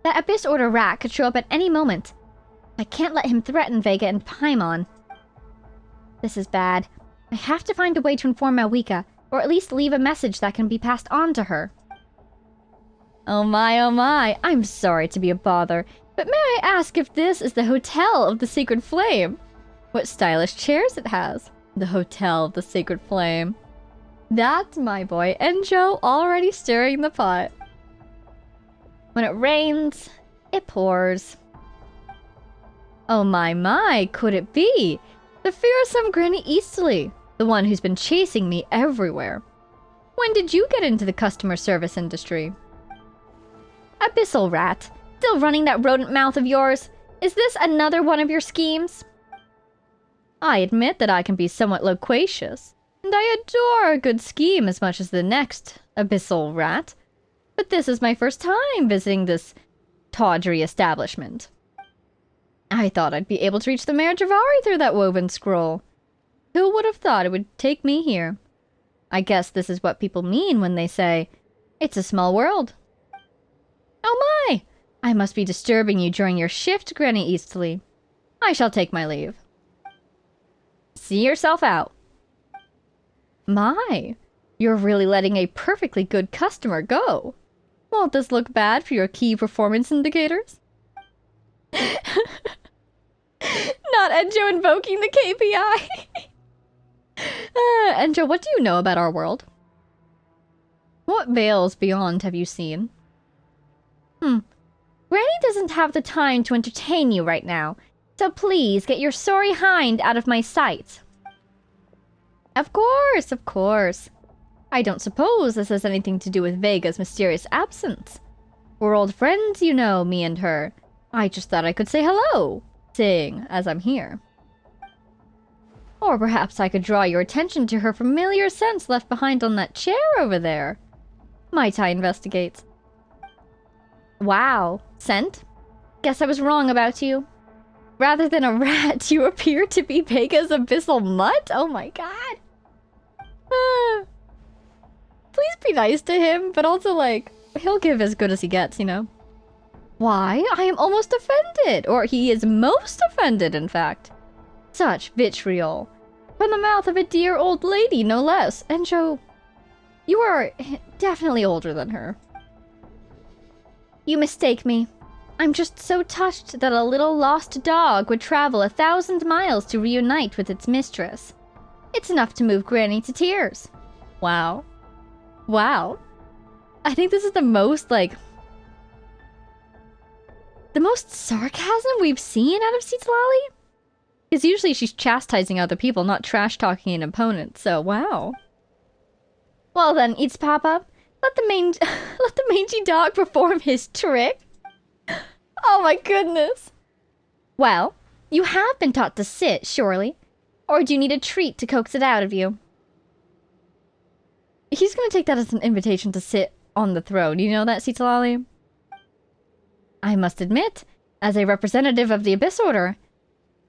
That Abyss Order rat could show up at any moment. I can't let him threaten Vega and Paimon. This is bad. I have to find a way to inform Malwika, or at least leave a message that can be passed on to her. Oh my, I'm sorry to be a bother, but may I ask if this is the Hotel of the Sacred Flame? What stylish chairs it has. The Hotel of the Sacred Flame. That's my boy ENJOU already stirring the pot. When it rains, it pours. Oh my, could it be? The fearsome Granny Eastleigh, the one who's been chasing me everywhere. When did you get into the customer service industry? Abyssal rat, still running that rodent mouth of yours? Is this another one of your schemes? I admit that I can be somewhat loquacious, and I adore a good scheme as much as the next abyssal rat. But this is my first time visiting this tawdry establishment. I thought I'd be able to reach the Mare Javari through that woven scroll. Who would have thought it would take me here? I guess this is what people mean when they say, it's a small world. Oh my! I must be disturbing you during your shift, Granny Eastleigh. I shall take my leave. See yourself out. My, you're really letting a perfectly good customer go. Won't this look bad for your key performance indicators? Not Enjo invoking the KPI. Enjo, what do you know about our world? What veils beyond have you seen? Granny doesn't have the time to entertain you right now, so please get your sorry hind out of my sight. Of course, of course. I don't suppose this has anything to do with Vega's mysterious absence. We're old friends, you know, me and her. I just thought I could say hello, seeing as I'm here. Or perhaps I could draw your attention to her familiar scents left behind on that chair over there. Might I investigate? Wow, scent? Guess I was wrong about you. Rather than a rat, you appear to be Vega's abyssal mutt? Oh my god. Please be nice to him, but also, like, he'll give as good as he gets, you know? Why, I am almost offended! Or he is most offended, in fact. Such vitriol. From the mouth of a dear old lady, no less. Enjo, you are definitely older than her. You mistake me. I'm just so touched that a little lost dog would travel 1,000 miles to reunite with its mistress. It's enough to move Granny to tears. Wow. Wow. I think this is the most, like... the most sarcasm we've seen out of Citlali? Because usually she's chastising other people, not trash-talking an opponent, so wow. Well then, Eats Papa, let the mangy dog perform his trick. Oh my goodness. Well, you have been taught to sit, surely. Or do you need a treat to coax it out of you? He's gonna take that as an invitation to sit on the throne. You know that, Citlali? I must admit, as a representative of the Abyss Order,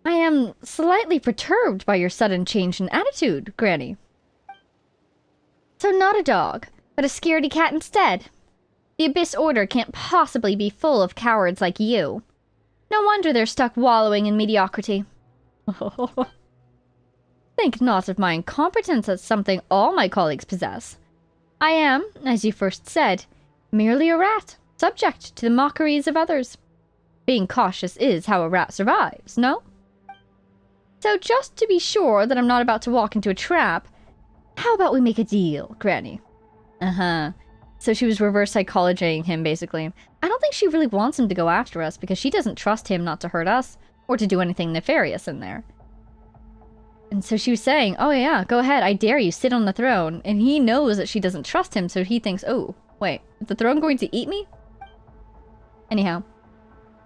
I am slightly perturbed by your sudden change in attitude, Granny. So not a dog, but a scaredy cat instead. The Abyss Order can't possibly be full of cowards like you. No wonder they're stuck wallowing in mediocrity. Think not of my incompetence as something all my colleagues possess. I am, as you first said, merely a rat, subject to the mockeries of others. Being cautious is how a rat survives, no? So just to be sure that I'm not about to walk into a trap, how about we make a deal, Granny? Uh-huh. So she was reverse psychologying him, basically. I don't think she really wants him to go after us because she doesn't trust him not to hurt us or to do anything nefarious in there. And so she was saying, oh yeah, go ahead, I dare you, sit on the throne. And he knows that she doesn't trust him, so he thinks, oh, wait, is the throne going to eat me? Anyhow,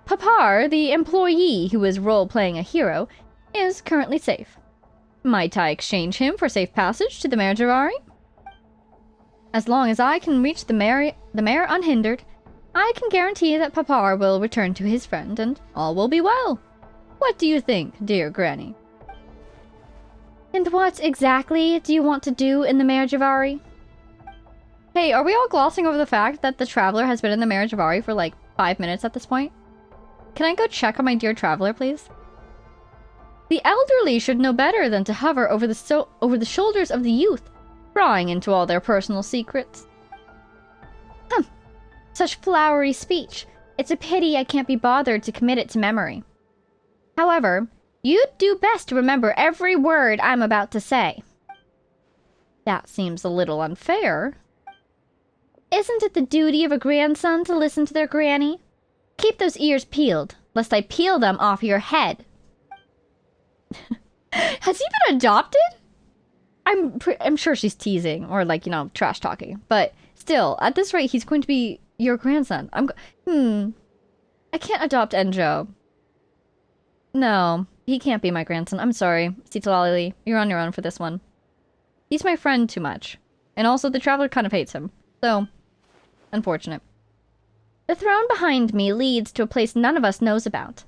Papar, the employee who is role-playing a hero, is currently safe. Might I exchange him for safe passage to the Merjavari? As long as I can reach the mayor unhindered, I can guarantee that Papar will return to his friend and all will be well. What do you think, dear Granny? And what exactly do you want to do in the Merjavari? Hey, are we all glossing over the fact that the Traveler has been in the Merjavari for like 5 minutes at this point? Can I go check on my dear Traveler, please? The elderly should know better than to hover over the shoulders of the youth, prying into all their personal secrets. Such flowery speech. It's a pity I can't be bothered to commit it to memory. However, you'd do best to remember every word I'm about to say. That seems a little unfair. Isn't it the duty of a grandson to listen to their granny? Keep those ears peeled, lest I peel them off your head. Has he been adopted? I'm sure she's teasing, or like, you know, trash talking. But still, at this rate, he's going to be your grandson. I can't adopt Enjo. No, he can't be my grandson. I'm sorry, Citlali, you're on your own for this one. He's my friend too much. And also, the Traveler kind of hates him. So, unfortunate. The throne behind me leads to a place none of us knows about.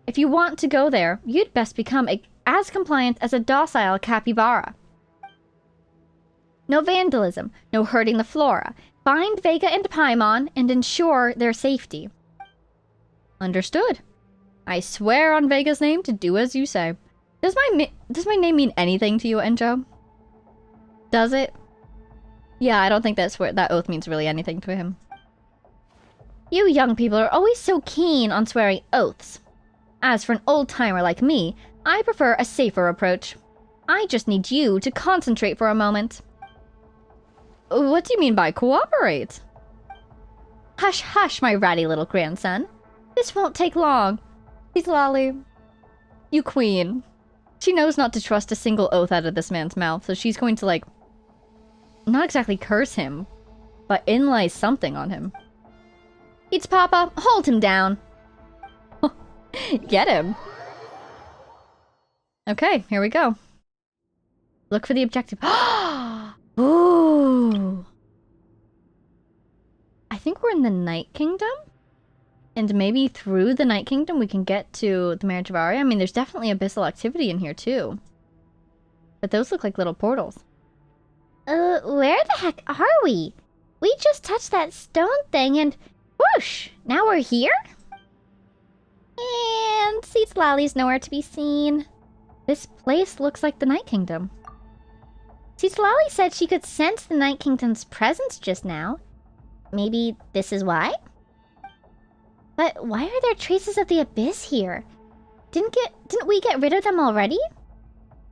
If you want to go there, you'd best become as compliant as a docile capybara. No vandalism, no hurting the flora. Find Vega and Paimon and ensure their safety. Understood. I swear on Vega's name to do as you say. Does my name mean anything to you, Enjo? Does it? Yeah, I don't think that oath means really anything to him. You young people are always so keen on swearing oaths. As for an old-timer like me, I prefer a safer approach. I just need you to concentrate for a moment. What do you mean by cooperate? Hush, hush, my ratty little grandson. This won't take long. Please, Lolly. You queen. She knows not to trust a single oath out of this man's mouth, so she's going to, like, not exactly curse him, but inlay something on him. It's Papa. Hold him down. Get him. Okay, here we go. Look for the objective. Ooh. I think we're in the Night Kingdom? And maybe through the Night Kingdom we can get to the Marriage of Aria. I mean, there's definitely abyssal activity in here too. But those look like little portals. Where the heck are we? We just touched that stone thing and whoosh! Now we're here? And Seats Lolly's nowhere to be seen. This place looks like the Night Kingdom. Seats Lolly said she could sense the Night Kingdom's presence just now. Maybe this is why? But why are there traces of the abyss here? Didn't we get rid of them already?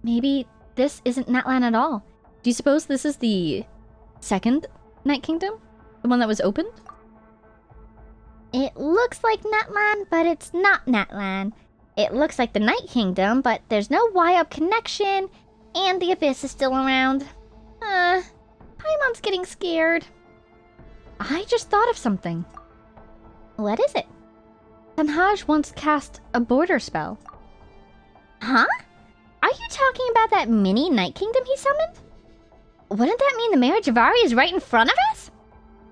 Maybe this isn't Natlan at all. Do you suppose this is the second Night Kingdom? The one that was opened? It looks like Natlan, but it's not Natlan. It looks like the Night Kingdom, but there's no Y-up connection, and the abyss is still around. Paimon's getting scared. I just thought of something. What is it? Tanhaj once cast a border spell. Huh? Are you talking about that mini Night Kingdom he summoned? Wouldn't that mean the Marriage of Aria is right in front of us?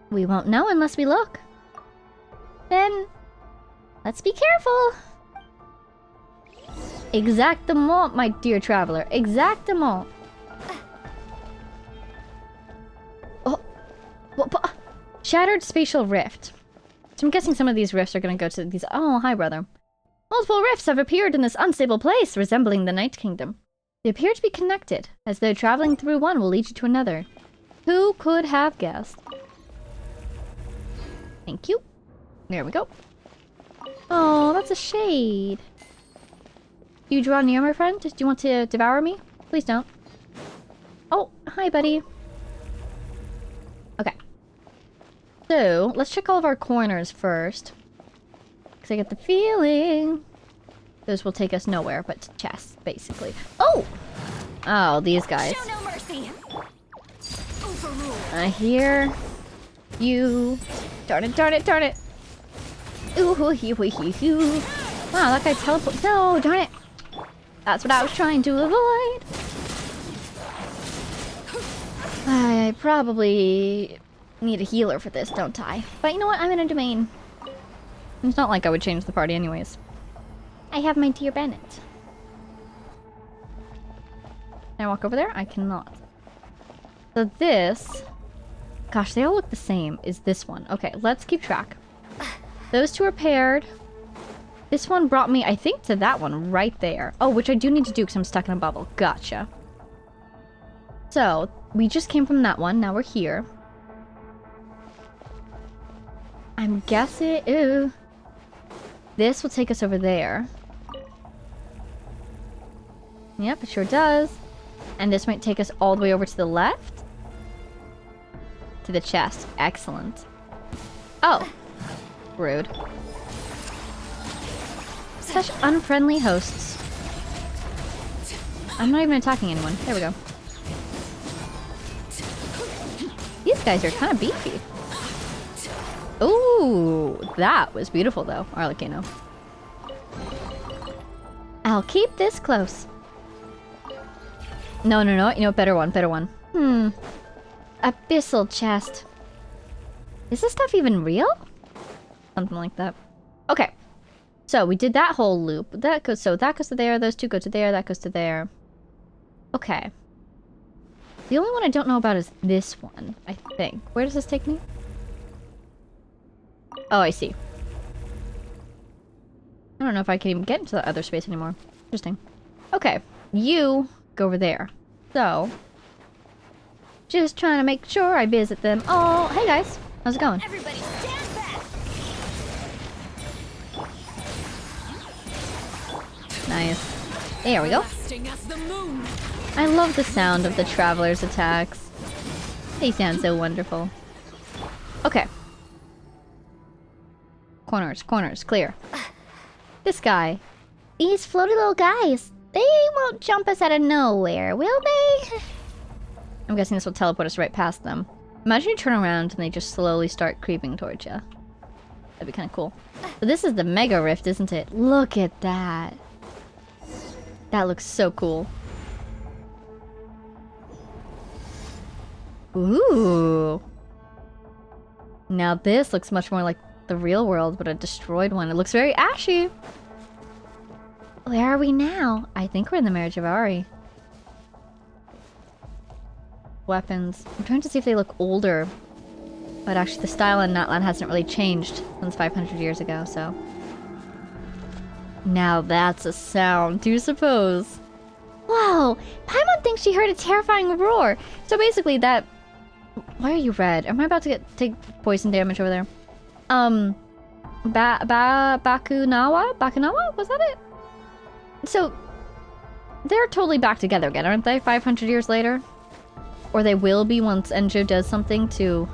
We won't know unless we look. Then, let's be careful. Exactement, my dear traveler. Exactement. Oh, shattered spatial rift. So I'm guessing some of these rifts are going to go to these... Oh, hi, brother. Multiple rifts have appeared in this unstable place, resembling the Night Kingdom. They appear to be connected, as though traveling through one will lead you to another. Who could have guessed? Thank you. There we go. Oh, that's a shade. You draw near, my friend? Do you want to devour me? Please don't. Oh, hi, buddy. Okay. So, let's check all of our corners first. Because I get the feeling those will take us nowhere but to chests, basically. Oh! Oh, these guys. Show no mercy. I hear you. Darn it, darn it, darn it. Ooh, hoo, hoo, hoo, hoo, hoo. Wow, that guy teleported. No, darn it. That's what I was trying to avoid. I probably need a healer for this, don't I? But you know what? I'm in a domain. It's not like I would change the party anyways. I have my dear Bennett. Can I walk over there? I cannot. So this... Gosh, they all look the same. Is this one. Okay, let's keep track. Those two are paired. This one brought me, I think, to that one right there. Oh, which I do need to do because I'm stuck in a bubble. Gotcha. So, we just came from that one. Now we're here. I'm guessing... Ew. This will take us over there. Yep, it sure does. And this might take us all the way over to the left. To the chest. Excellent. Oh. Rude. Such unfriendly hosts. I'm not even attacking anyone. There we go. These guys are kind of beefy. Ooh, that was beautiful though, Arlecano. I'll keep this close. No, no, no. You know, better one, better one. Abyssal chest. Is this stuff even real? Something like that. Okay. So we did that whole loop. That goes to there, those two go to there, that goes to there. Okay. The only one I don't know about is this one, I think. Where does this take me? Oh, I see. I don't know if I can even get into the other space anymore. Interesting. Okay. You go over there. So, just trying to make sure I visit them all. Hey guys, how's it going? Everybody stand back. Nice. There we go. Blasting as the moon. I love the sound of the traveler's attacks. They sound so wonderful. Okay. Corners, corners, clear. This guy. These floaty little guys, they won't jump us out of nowhere, will they? I'm guessing this will teleport us right past them. Imagine you turn around and they just slowly start creeping towards you. That'd be kind of cool. But this is the Mega Rift, isn't it? Look at that. That looks so cool. Ooh. Now this looks much more like the real world, but a destroyed one. It looks very ashy. Where are we now? I think we're in the Marriage of Ari. Weapons. I'm trying to see if they look older. But actually the style in Natlan hasn't really changed since 500 years ago, so... Now that's a sound, do you suppose? Whoa! Paimon thinks she heard a terrifying roar. So basically that... Why are you red? Am I about to take poison damage over there? Bakunawa? Bakunawa? Was that it? So... They're totally back together again, aren't they? 500 years later? Or they will be once ENJOU does something to...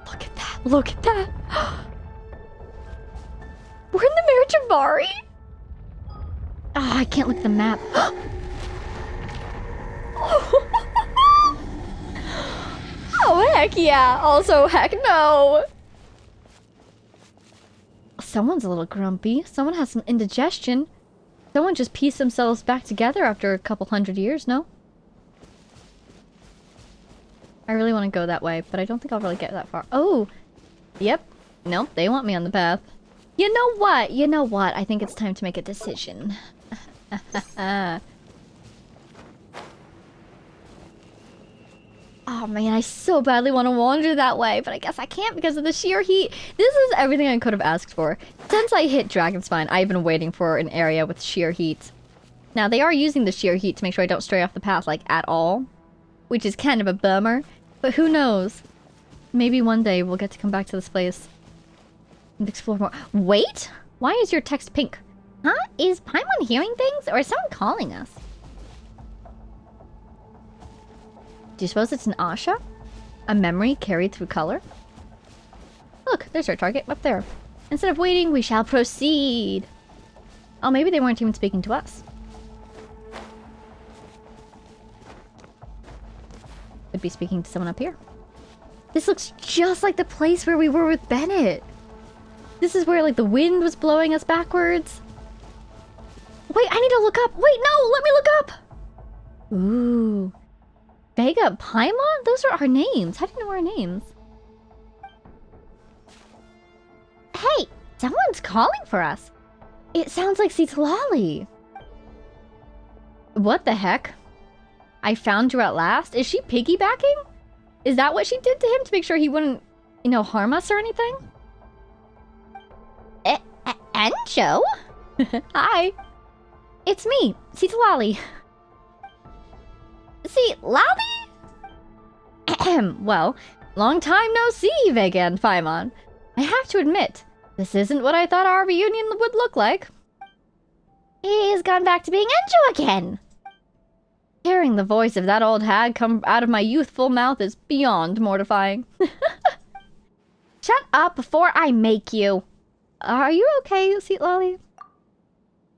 Look at that! Look at that! We're in the Marriage of Ari? Oh, I can't look at the map. Oh, heck yeah! Also, heck no! Someone's a little grumpy. Someone has some indigestion. Someone just pieced themselves back together after a couple hundred years, no? I really want to go that way, but I don't think I'll really get that far. Oh! Yep. Nope, they want me on the path. You know what? You know what? I think it's time to make a decision. Oh man, I so badly want to wander that way, but I guess I can't because of the sheer heat. This is everything I could have asked for. Since I hit Dragonspine, I've been waiting for an area with sheer heat. Now, they are using the sheer heat to make sure I don't stray off the path, like, at all. Which is kind of a bummer. But who knows? Maybe one day we'll get to come back to this place and explore more. Wait! Why is your text pink? Huh? Is Paimon hearing things? Or is someone calling us? Do you suppose it's an Asha? A memory carried through color? Look, there's our target, up there. Instead of waiting, we shall proceed. Oh, maybe they weren't even speaking to us. Could be speaking to someone up here. This looks just like the place where we were with Bennett. This is where, like, the wind was blowing us backwards. Wait, I need to look up. Wait, no, let me look up. Ooh. Vega, Paimon? Those are our names. How do you know our names? Hey, someone's calling for us. It sounds like Citlali. What the heck? I found you at last? Is she piggybacking? Is that what she did to him to make sure he wouldn't, you know, harm us or anything? ENJOU? Hi. It's me, Citlali. Citlali? Well, long time no see, Vega and Paimon. I have to admit, this isn't what I thought our reunion would look like. He's gone back to being ENJOU again. Hearing the voice of that old hag come out of my youthful mouth is beyond mortifying. Shut up before I make you. Are you okay, Citlali?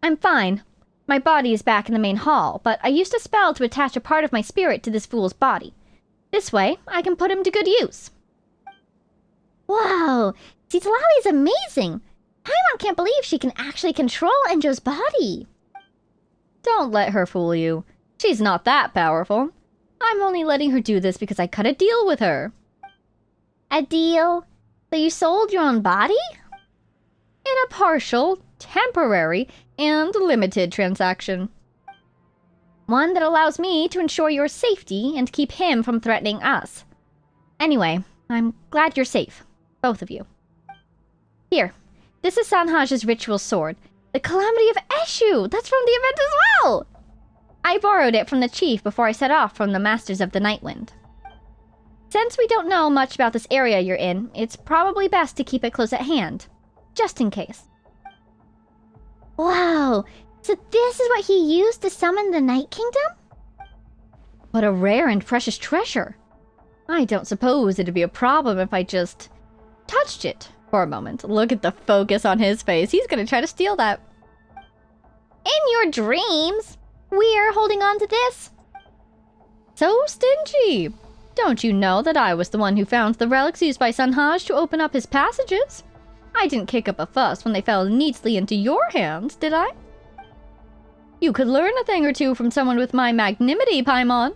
I'm fine. My body is back in the main hall, but I used a spell to attach a part of my spirit to this fool's body. This way, I can put him to good use. Whoa, Citlali's amazing. Paimon can't believe she can actually control ENJOU's body. Don't let her fool you. She's not that powerful. I'm only letting her do this because I cut a deal with her. A deal? So you sold your own body? In a partial, temporary, and limited transaction. One that allows me to ensure your safety and keep him from threatening us. Anyway, I'm glad you're safe. Both of you. Here, this is Sanhaj's ritual sword. The Calamity of Eshu! That's from the event as well! I borrowed it from the chief before I set off from the Masters of the Nightwind. Since we don't know much about this area you're in, it's probably best to keep it close at hand. Just in case. Whoa, so this is what he used to summon the Night Kingdom? What a rare and precious treasure. I don't suppose it'd be a problem if I just touched it for a moment. Look at the focus on his face. He's gonna try to steal that. In your dreams, we're holding on to this. So stingy. Don't you know that I was the one who found the relics used by Sanhaj to open up his passages? I didn't kick up a fuss when they fell neatly into your hands, did I? You could learn a thing or two from someone with my magnanimity, Paimon.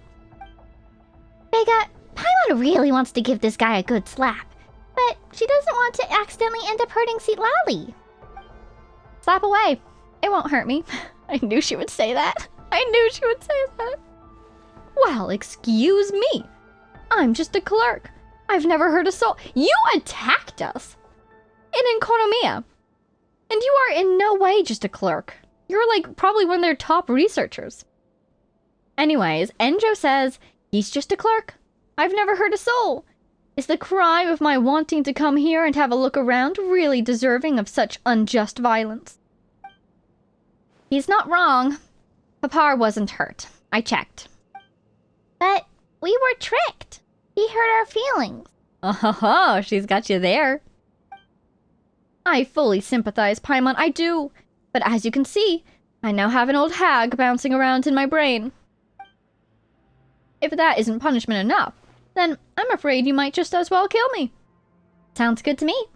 Vega, Paimon really wants to give this guy a good slap, but she doesn't want to accidentally end up hurting Citlali. Slap away. It won't hurt me. I knew she would say that. I knew she would say that. Well, excuse me. I'm just a clerk. I've never heard a soul. You attacked us in Enconomia. And you are in no way just a clerk. You're like probably one of their top researchers. Anyways, ENJOU says he's just a clerk. I've never heard a soul. Is the crime of my wanting to come here and have a look around really deserving of such unjust violence? He's not wrong. Papar wasn't hurt. I checked. But we were tricked. He hurt our feelings. Oh, she's got you there. I fully sympathize, Paimon, I do. But as you can see, I now have an old hag bouncing around in my brain. If that isn't punishment enough, then I'm afraid you might just as well kill me. Sounds good to me.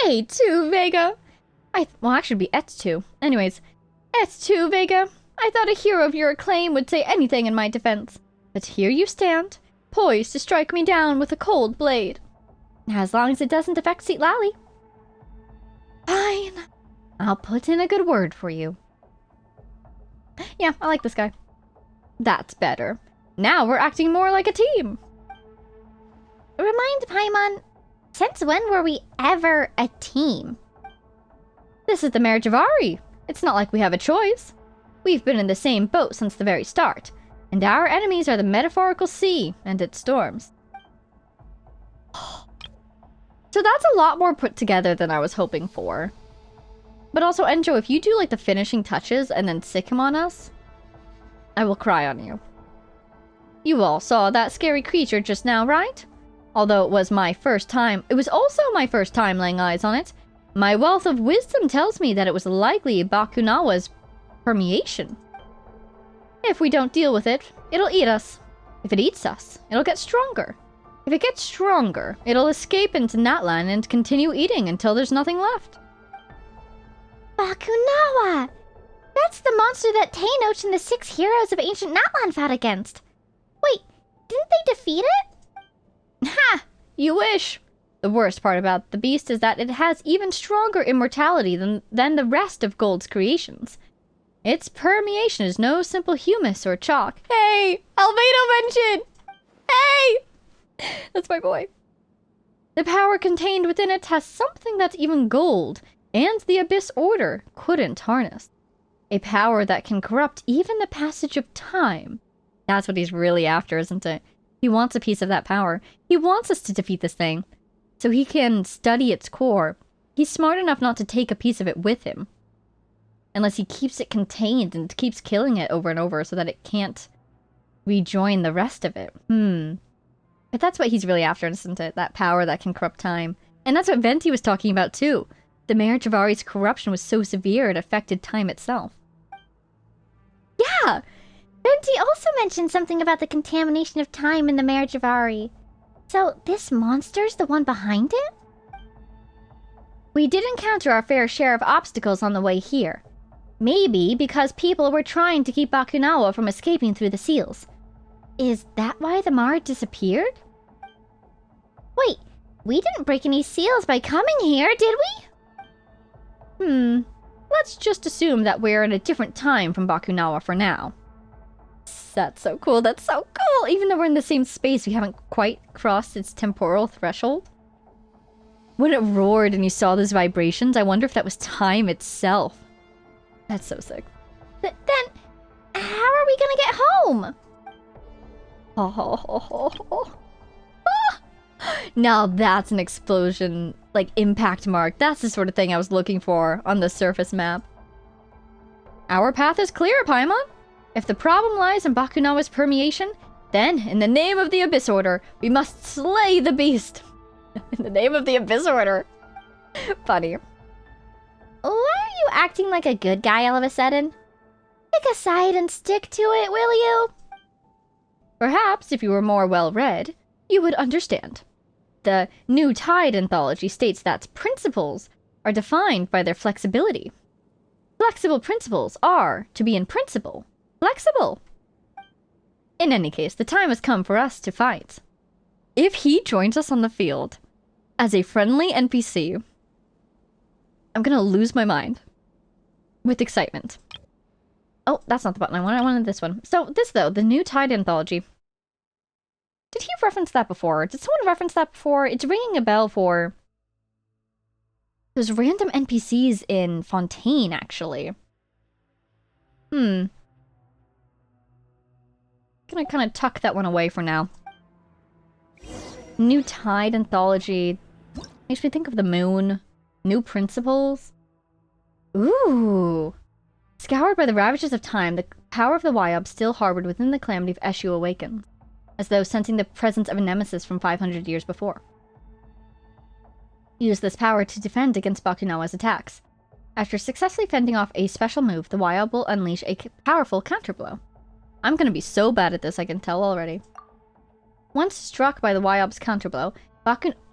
A2, Vega. Well, actually, it'd be Et2. Anyways, Et2, Vega. I thought a hero of your acclaim would say anything in my defense. But here you stand, poised to strike me down with a cold blade. As long as it doesn't affect Citlali. Fine. I'll put in a good word for you. Yeah, I like this guy. That's better. Now we're acting more like a team. Remind Paimon, since when were we ever a team? This is the Marriage of Ari. It's not like we have a choice. We've been in the same boat since the very start, and our enemies are the metaphorical sea and its storms. So that's a lot more put together than I was hoping for. But also, ENJOU, if you do like the finishing touches and then sick him on us, I will cry on you. You all saw that scary creature just now, right? Although it was my first time, it was also my first time laying eyes on it. My wealth of wisdom tells me that it was likely Bakunawa's permeation. If we don't deal with it, it'll eat us. If it eats us, it'll get stronger. If it gets stronger, it'll escape into Natlan and continue eating until there's nothing left. Bakunawa! That's the monster that Tenoch and the 6 heroes of ancient Natlan fought against. Wait, didn't they defeat it? Ha! You wish. The worst part about the beast is that it has even stronger immortality than the rest of Gold's creations. Its permeation is no simple humus or chalk. Hey! Albedo mentioned! Hey! That's my boy. The power contained within it has something that even Gold and the Abyss Order couldn't harness. A power that can corrupt even the passage of time. That's what he's really after, isn't it? He wants a piece of that power. He wants us to defeat this thing, so he can study its core. He's smart enough not to take a piece of it with him. Unless he keeps it contained and keeps killing it over and over so that it can't rejoin the rest of it. But that's what he's really after, isn't it? That power that can corrupt time. And that's what Venti was talking about too. The Marriage of Ari's corruption was so severe it affected time itself. Yeah! Venti also mentioned something about the contamination of time in the Marriage of Ari. So this monster's the one behind it? We did encounter our fair share of obstacles on the way here. Maybe because people were trying to keep Bakunawa from escaping through the seals. Is that why the Mar disappeared? Wait, we didn't break any seals by coming here, did we? Let's just assume that we're in a different time from Bakunawa for now. That's so cool, that's so cool! Even though we're in the same space, we haven't quite crossed its temporal threshold. When it roared and you saw those vibrations, I wonder if that was time itself. That's so sick. Then, how are we gonna get home? Now that's an explosion, like, impact mark. That's the sort of thing I was looking for on the surface map. Our path is clear, Paimon. If the problem lies in Bakunawa's permeation, then, in the name of the Abyss Order, we must slay the beast. In the name of the Abyss Order. Funny. Why are you acting like a good guy all of a sudden? Pick a side and stick to it, will you? Perhaps, if you were more well-read, you would understand. The New Tide anthology states that principles are defined by their flexibility. Flexible principles are, to be in principle, flexible. In any case, the time has come for us to fight. If he joins us on the field as a friendly NPC, I'm gonna lose my mind with excitement. Oh, that's not the button I wanted. I wanted this one. So this, though, the New Tide anthology. Did he reference that before? Did someone reference that before? It's ringing a bell for those random NPCs in Fontaine, actually. Gonna kind of tuck that one away for now. New Tide anthology. Makes me think of the moon. New principles. Ooh. Scoured by the ravages of time, the power of the Wyob still harbored within the calamity of Eshu awakens, as though sensing the presence of a nemesis from 500 years before. Use this power to defend against Bakunawa's attacks. After successfully fending off a special move, the Wyob will unleash a powerful counterblow. I'm gonna be so bad at this, I can tell already. Once struck by the Wyob's counterblow,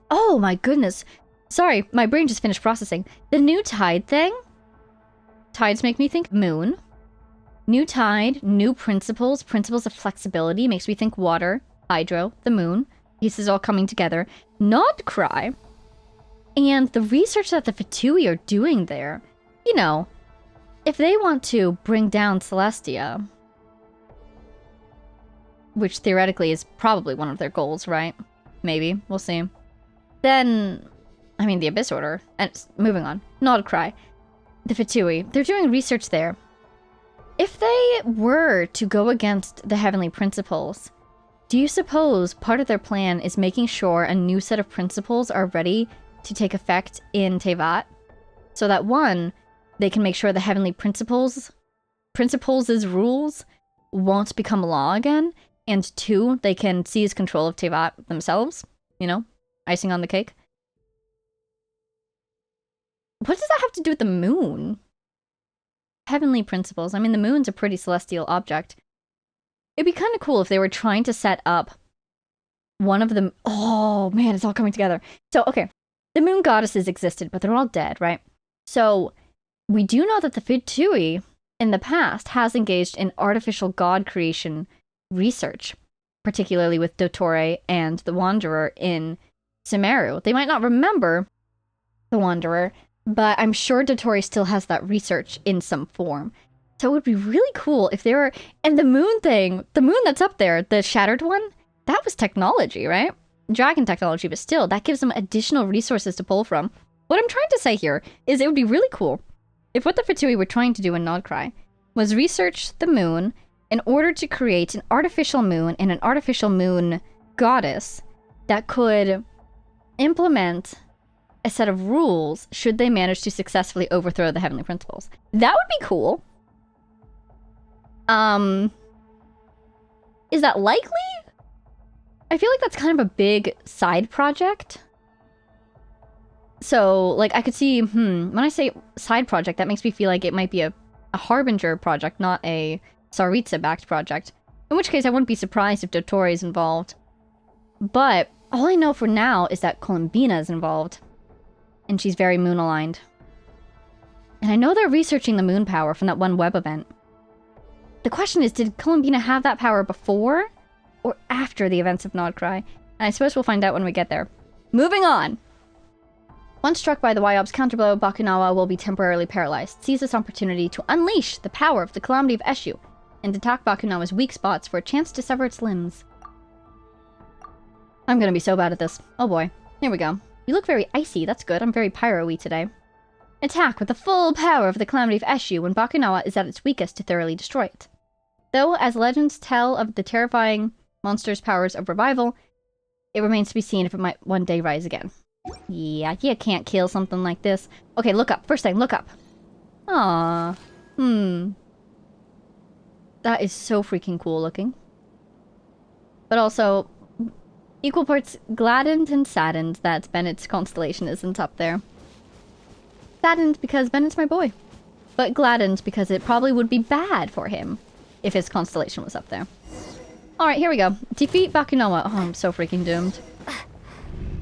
Oh my goodness! Sorry, my brain just finished processing. The New Tide thing? Tides make me think moon. New Tide, new principles, principles of flexibility, makes me think water, hydro, the moon. Pieces all coming together. Nod Cry. And the research that the Fatui are doing there. You know, if they want to bring down Celestia, which theoretically is probably one of their goals, right? Maybe. We'll see. Then, I mean, the Abyss Order. And moving on. Nod Cry. The Fatui. They're doing research there. If they were to go against the Heavenly Principles, do you suppose part of their plan is making sure a new set of principles are ready to take effect in Teyvat? So that one, they can make sure the Heavenly Principles' rules won't become law again, and two, they can seize control of Teyvat themselves. You know? Icing on the cake. What does that have to do with the moon? Heavenly principles. I mean, the moon's a pretty celestial object. It'd be kind of cool if they were trying to set up one of them. Oh, man, it's all coming together. So, okay. The moon goddesses existed, but they're all dead, right? So, we do know that the Fatui, in the past, has engaged in artificial god creation research, particularly with Dottore and the Wanderer in Sumeru. They might not remember the Wanderer, but I'm sure Dottore still has that research in some form. So it would be really cool if they were... And the moon thing, the moon that's up there, the shattered one, that was technology, right? Dragon technology, but still, that gives them additional resources to pull from. What I'm trying to say here is it would be really cool if what the Fatui were trying to do in Nodcry was research the moon in order to create an artificial moon and an artificial moon goddess that could implement a set of rules should they manage to successfully overthrow the Heavenly Principles. That would be cool. Is that likely? I feel like that's kind of a big side project. So, like, I could see, when I say side project, that makes me feel like it might be a Harbinger project, not a Saritsa-backed project. In which case, I wouldn't be surprised if Dottore is involved. But all I know for now is that Columbina is involved. And she's very moon-aligned. And I know they're researching the moon power from that one web event. The question is, did Columbina have that power before or after the events of Nodcry? And I suppose we'll find out when we get there. Moving on! Once struck by the Wyob's counterblow, Bakunawa will be temporarily paralyzed. Seize this opportunity to unleash the power of the Calamity of Eshu and attack Bakunawa's weak spots for a chance to sever its limbs. I'm gonna be so bad at this. Oh boy. Here we go. You look very icy. That's good. I'm very pyro-y today. Attack with the full power of the Calamity of Eshu when Bakunawa is at its weakest to thoroughly destroy it. Though, as legends tell of the terrifying monster's powers of revival, It remains to be seen if it might one day rise again. Yeah, you can't kill something like this. Okay, look up. First thing, look up. Aww. That is so freaking cool looking. But also, equal parts gladdened and saddened that Bennett's constellation isn't up there. Saddened because Bennett's my boy. But gladdened because it probably would be bad for him if his constellation was up there. Alright, here we go. Defeat Bakunawa. Oh, I'm so freaking doomed.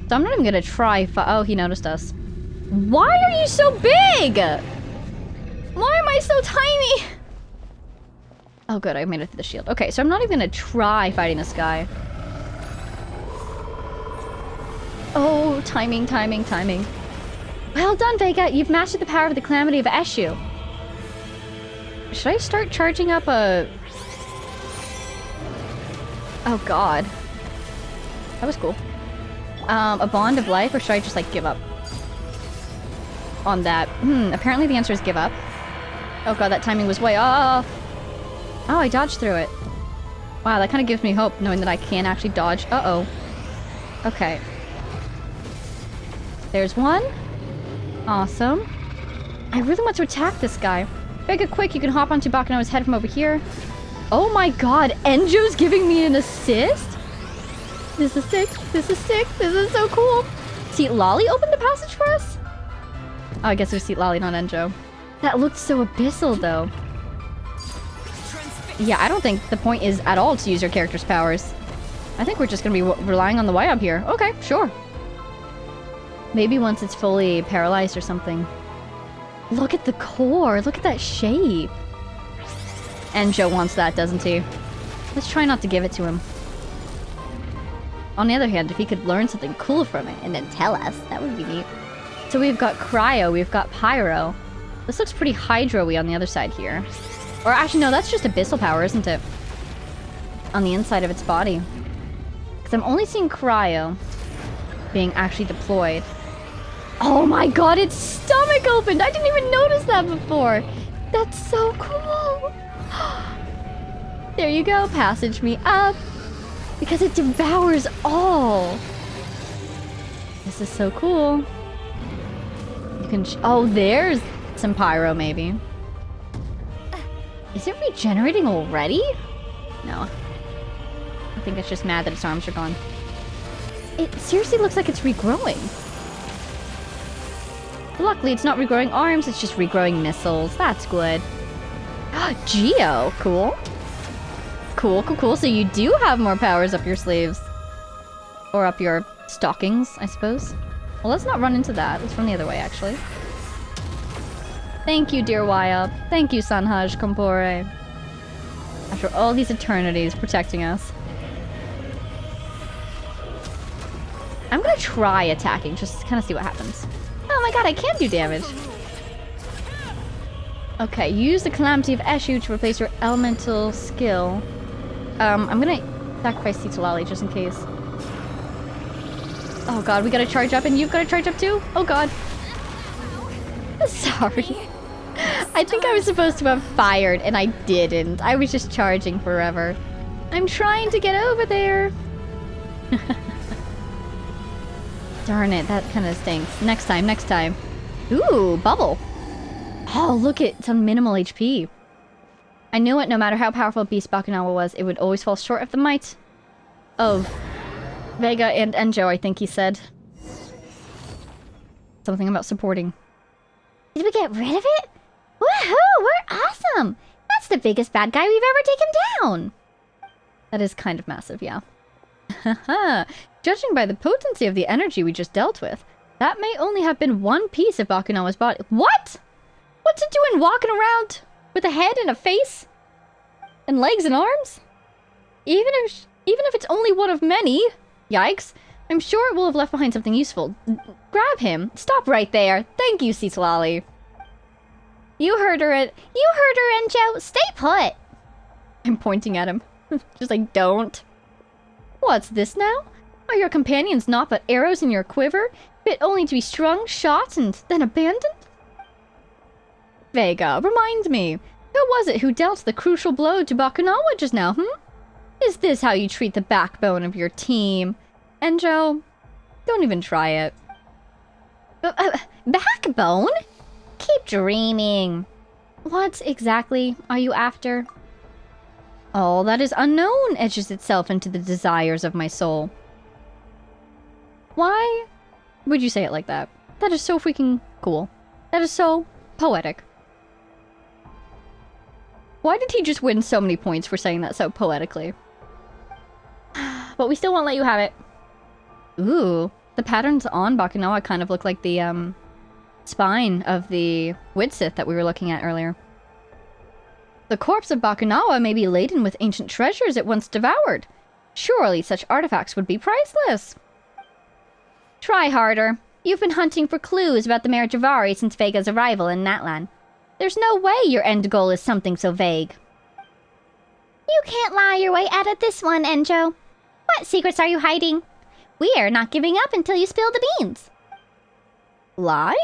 So I'm not even gonna try oh, he noticed us. Why are you so big? Why am I so tiny? Oh good, I made it through the shield. Okay, so I'm not even gonna try fighting this guy. Oh, timing, timing, timing. Well done, Vega. You've mastered the power of the calamity of ENJOU. Should I start charging up a... Oh god. That was cool. A bond of life, or should I just, like, give up on that? Apparently the answer is give up. Oh god, that timing was way off. Oh, I dodged through it. Wow, that kind of gives me hope, knowing that I can actually dodge. Uh-oh. Okay. There's one. Awesome. I really want to attack this guy. Vega, quick, you can hop onto Bakunawa's head from over here. Oh my god, ENJOU's giving me an assist? This is sick. This is sick. This is so cool. Seat Lolly opened the passage for us? Oh, I guess it was Seat Lolly, not ENJOU. That looked so abyssal, though. Yeah, I don't think the point is at all to use your character's powers. I think we're just gonna be relying on the Y-Up here. Okay, sure. Maybe once it's fully paralyzed or something. Look at the core. Look at that shape. ENJOU wants that, doesn't he? Let's try not to give it to him. On the other hand, if he could learn something cool from it and then tell us, that would be neat. So we've got Cryo, we've got Pyro. This looks pretty Hydro-y on the other side here. Or actually, no, that's just Abyssal Power, isn't it? On the inside of its body. Because I'm only seeing Cryo being actually deployed. Oh my god, its stomach opened! I didn't even notice that before! That's so cool! There you go, passage me up! Because it devours all! This is so cool. You can... oh, there's some Pyro, maybe. Is it regenerating already? No. I think it's just mad that its arms are gone. It seriously looks like it's regrowing. Luckily, it's not regrowing arms, it's just regrowing missiles. That's good. Geo! Cool. Cool, cool, cool. So you do have more powers up your sleeves. Or up your stockings, I suppose. Well, let's not run into that. Let's run the other way, actually. Thank you, dear Y-Up. Thank you, Sanhaj Kompore. After all these eternities protecting us. I'm gonna try attacking, just to kind of see what happens. Oh my god, I can do damage. Okay, use the Calamity of ENJOU to replace your elemental skill. I'm gonna sacrifice Lolly just in case. Oh god, we gotta charge up and you've gotta charge up too? Oh god. Sorry. I think I was supposed to have fired and I didn't. I was just charging forever. I'm trying to get over there. Darn it, that kind of stinks. Next time, next time. Ooh, bubble. Oh, look, it's on minimal HP. I knew it, no matter how powerful Beast Bakunawa was, it would always fall short of the might of Vega and ENJOU, I think he said. Something about supporting. Did we get rid of it? Woohoo! We're awesome! That's the biggest bad guy we've ever taken down! That is kind of massive, yeah. Haha. Judging by the potency of the energy we just dealt with, that may only have been one piece of Bakunawa's body. What? What's it doing walking around with a head and a face? And legs and arms? Even if it's only one of many. Yikes. I'm sure it will have left behind something useful. Grab him. Stop right there. Thank you, Citlali. You heard her, ENJOU. Stay put. I'm pointing at him. Just like, don't. What's this now? Are your companions naught but arrows in your quiver, fit only to be strung, shot, and then abandoned? Vega, remind me, who was it who dealt the crucial blow to Bakunawa just now, Is this how you treat the backbone of your team? Enjo, don't even try it. Backbone? Keep dreaming. What exactly are you after? All that is unknown etches itself into the desires of my soul. Why would you say it like that? That is so freaking cool. That is so poetic. Why did he just win so many points for saying that so poetically? But we still won't let you have it. Ooh, the patterns on Bakunawa kind of look like the, spine of the Widsith that we were looking at earlier. The corpse of Bakunawa may be laden with ancient treasures it once devoured. Surely such artifacts would be priceless. Try harder. You've been hunting for clues about the Merijavari since Vega's arrival in Natlan. There's no way your end goal is something so vague. You can't lie your way out of this one, Enjo. What secrets are you hiding? We are not giving up until you spill the beans. Lie?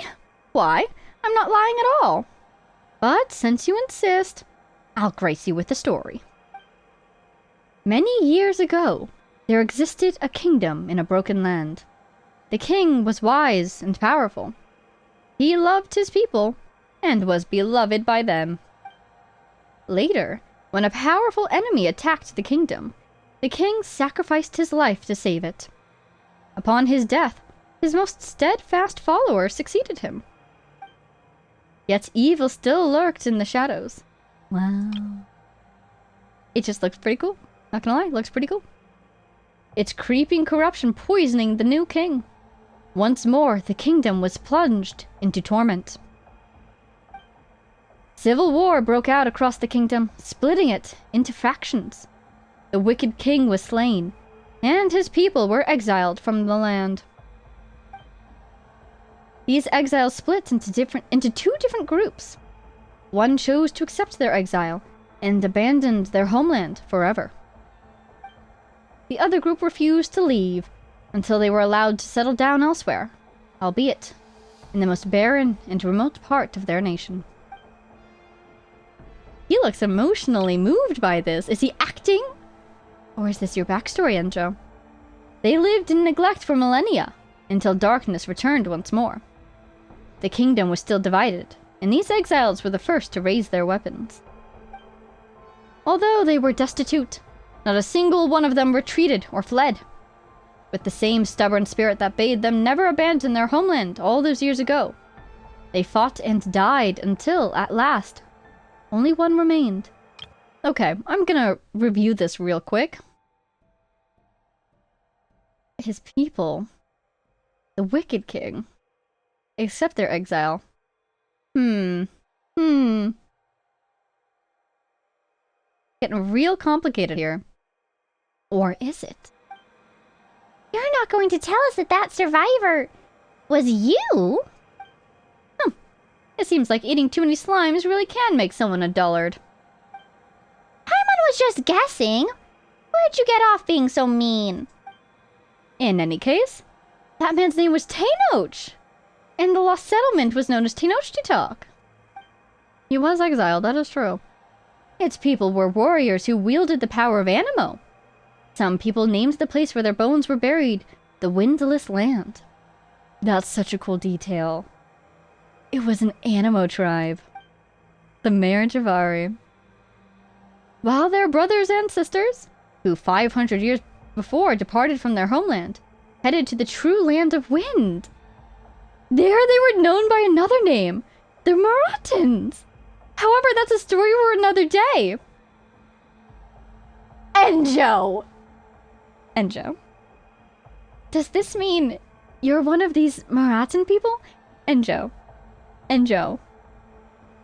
Why? I'm not lying at all. But since you insist, I'll grace you with the story. Many years ago, there existed a kingdom in a broken land. The king was wise and powerful. He loved his people and was beloved by them. Later, when a powerful enemy attacked the kingdom, the king sacrificed his life to save it. Upon his death, his most steadfast follower succeeded him. Yet evil still lurked in the shadows. Wow. It just looks pretty cool. Not gonna lie, looks pretty cool. Its creeping corruption poisoning the new king. Once more, the kingdom was plunged into torment. Civil war broke out across the kingdom, splitting it into factions. The wicked king was slain, and his people were exiled from the land. These exiles split into two different groups. One chose to accept their exile and abandoned their homeland forever. The other group refused to leave until they were allowed to settle down elsewhere, albeit in the most barren and remote part of their nation. He looks emotionally moved by this. Is he acting? Or is this your backstory, Enjo? They lived in neglect for millennia, until darkness returned once more. The kingdom was still divided, and these exiles were the first to raise their weapons. Although they were destitute, not a single one of them retreated or fled. With the same stubborn spirit that bade them never abandon their homeland all those years ago, they fought and died until, at last, only one remained. Okay, I'm gonna review this real quick. His people, the Wicked King, accept their exile. Getting real complicated here. Or is it? You're not going to tell us that that survivor was you? It seems like eating too many slimes really can make someone a dullard. Paimon was just guessing. Where'd you get off being so mean? In any case, that man's name was Tenoch, and the lost settlement was known as Tenochtitlan. He was exiled, that is true. Its people were warriors who wielded the power of Anemo. Some people named the place where their bones were buried the Windless Land. That's such a cool detail. It was an Anemo tribe. The Merijavari. While their brothers and sisters, who 500 years before departed from their homeland, headed to the true land of wind. There they were known by another name, the Marathons. However, that's a story for another day. Enjo! Does this mean you're one of these Marathon people? Enjo.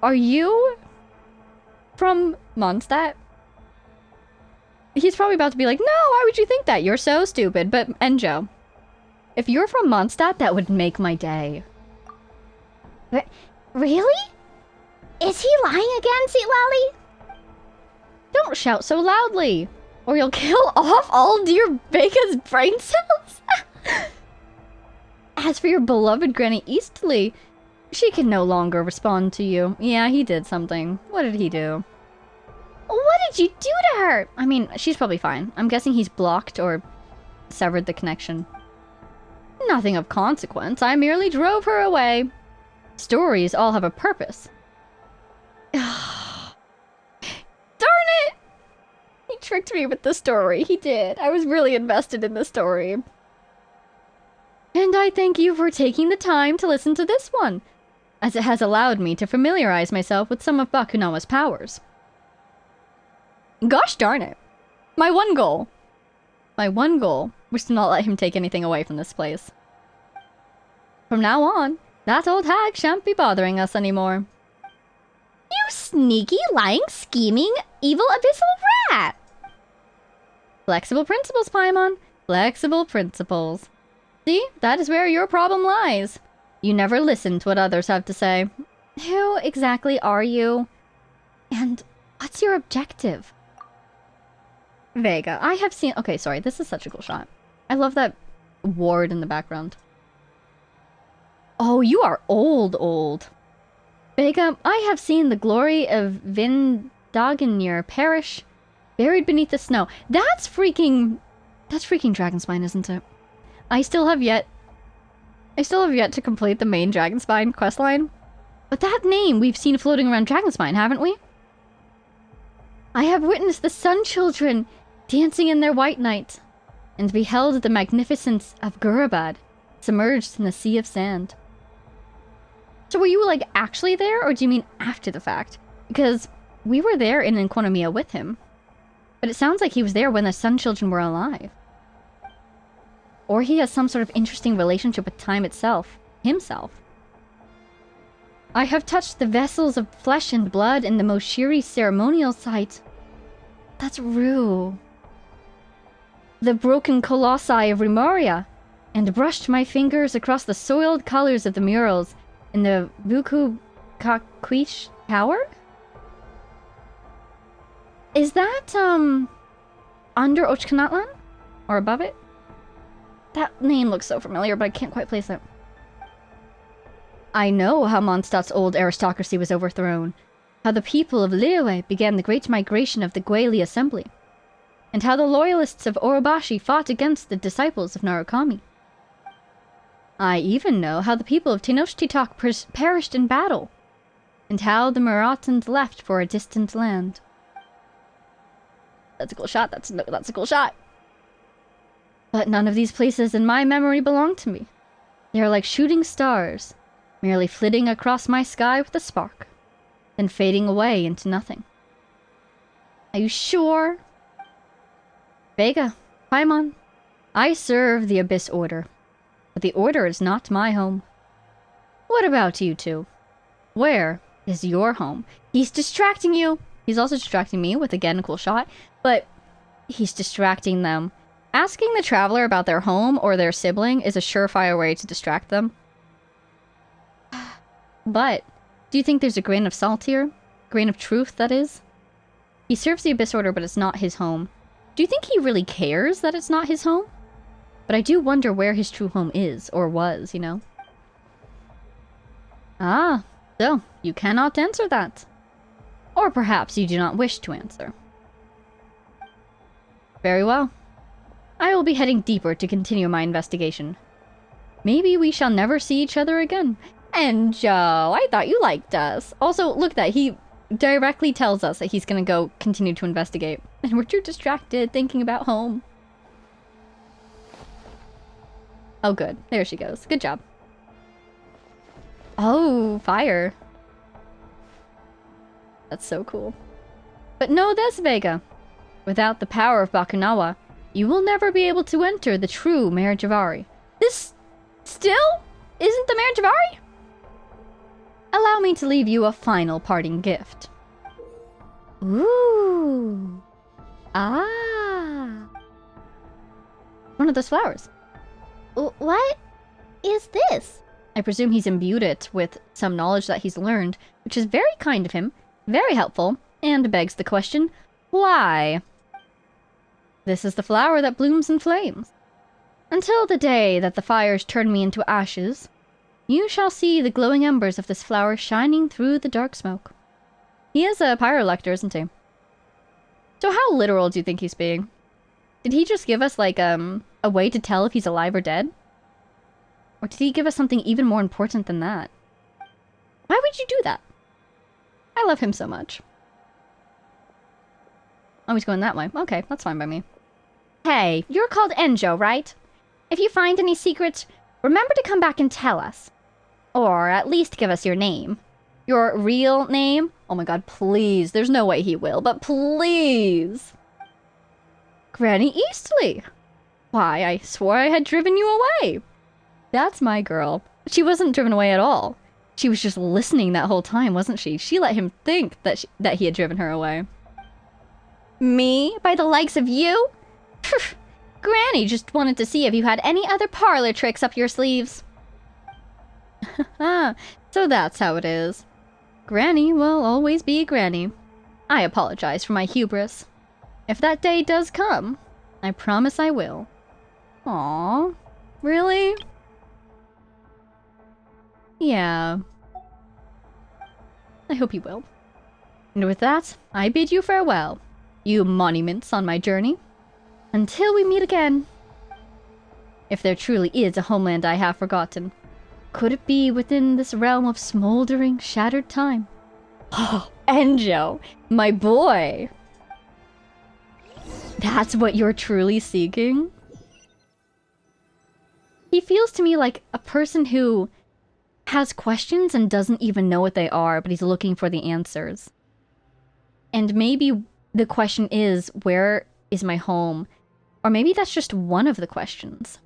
Are you from Mondstadt? He's probably about to be like, no, why would you think that? You're so stupid. But Enjo, if you're from Mondstadt, that would make my day. Really? Is he lying again, Seatlally? Don't shout so loudly, or you'll kill off all dear Baca's brain cells. As for your beloved Granny Eastleigh, she can no longer respond to you. Yeah, he did something. What did he do? What did you do to her? I mean, she's probably fine. I'm guessing he's blocked or severed the connection. Nothing of consequence. I merely drove her away. Stories all have a purpose. Darn it! He tricked me with the story. He did. I was really invested in the story. And I thank you for taking the time to listen to this one, as it has allowed me to familiarize myself with some of Bakunawa's powers. Gosh darn it. My one goal was to not let him take anything away from this place. From now on, that old hag shan't be bothering us anymore. You sneaky, lying, scheming, evil abyssal rat! Flexible principles, Paimon. Flexible principles. See, that is where your problem lies. You never listen to what others have to say. Who exactly are you? And what's your objective? Vega, I have seen... Okay, sorry, this is such a cool shot. I love that ward in the background. Oh, you are old. Vega, I have seen the glory of Vindagnir perish, buried beneath the snow. That's freaking Dragonspine, isn't it? I still have yet to complete the main Dragonspine questline. But that name we've seen floating around Dragonspine, haven't we? I have witnessed the Sun Children dancing in their white night, and beheld the magnificence of Gurabad submerged in the sea of sand. So were you, like, actually there, or do you mean after the fact? Because we were there in Enquonomia with him. But it sounds like he was there when the Sun Children were alive. Or he has some sort of interesting relationship with time itself. Himself. I have touched the vessels of flesh and blood in the Moshiri ceremonial site. That's Rue. The broken colossi of Rimoria, and brushed my fingers across the soiled colors of the murals in the Vuku Kakwish Tower? Is that, under Ochkanatlan? Or above it? That name looks so familiar, but I can't quite place it. I know how Mondstadt's old aristocracy was overthrown, how the people of Liyue began the great migration of the Gueli Assembly, and how the loyalists of Orobashi fought against the disciples of Narukami. I even know how the people of Tenochtitlan perished in battle, and how the Maratans left for a distant land. That's a cool shot, that's a cool shot. But none of these places in my memory belong to me. They are like shooting stars, merely flitting across my sky with a spark, then fading away into nothing. Are you sure? Vega, Paimon, I serve the Abyss Order, but the Order is not my home. What about you two? Where is your home? He's distracting you. He's also distracting me with, again, a cool shot, but he's distracting them. Asking the traveler about their home or their sibling is a surefire way to distract them. But, do you think there's a grain of salt here? Grain of truth, that is? He serves the Abyss Order, but it's not his home. Do you think he really cares that it's not his home? But I do wonder where his true home is, or was, you know? Ah, so, you cannot answer that. Or perhaps you do not wish to answer. Very well. I will be heading deeper to continue my investigation. Maybe we shall never see each other again. ENJOU, I thought you liked us. Also, look at that, he directly tells us that he's gonna go continue to investigate. And we're too distracted thinking about home. Oh good, there she goes. Good job. Oh, fire. That's so cool. But know this, Vega. Without the power of Bakunawa, you will never be able to enter the true Merijavari. This still isn't the Merijavari? Allow me to leave you a final parting gift. Ooh. Ah. One of those flowers. What is this? I presume he's imbued it with some knowledge that he's learned, which is very kind of him, very helpful, and begs the question, why? This is the flower that blooms in flames. Until the day that the fires turn me into ashes, you shall see the glowing embers of this flower shining through the dark smoke. He is a pyrolector, isn't he? So how literal do you think he's being? Did he just give us, like, a way to tell if he's alive or dead? Or did he give us something even more important than that? Why would you do that? I love him so much. Oh, he's going that way. Okay, that's fine by me. Hey, you're called ENJOU, right? If you find any secrets, remember to come back and tell us. Or at least give us your name. Your real name? Oh my god, please. There's no way he will, but please. Granny Eastleigh. Why, I swore I had driven you away. That's my girl. She wasn't driven away at all. She was just listening that whole time, wasn't she? She let him think that he had driven her away. Me? By the likes of you? Granny just wanted to see if you had any other parlor tricks up your sleeves. So that's how it is. Granny will always be Granny. I apologize for my hubris. If that day does come, I promise I will. Aww. Really? Yeah. I hope you will. And with that, I bid you farewell, you monuments on my journey. Until we meet again. If there truly is a homeland I have forgotten, could it be within this realm of smoldering, shattered time? Oh, ENJOU, my boy! That's what you're truly seeking? He feels to me like a person who has questions and doesn't even know what they are, but he's looking for the answers. And maybe the question is, where is my home? Or maybe that's just one of the questions.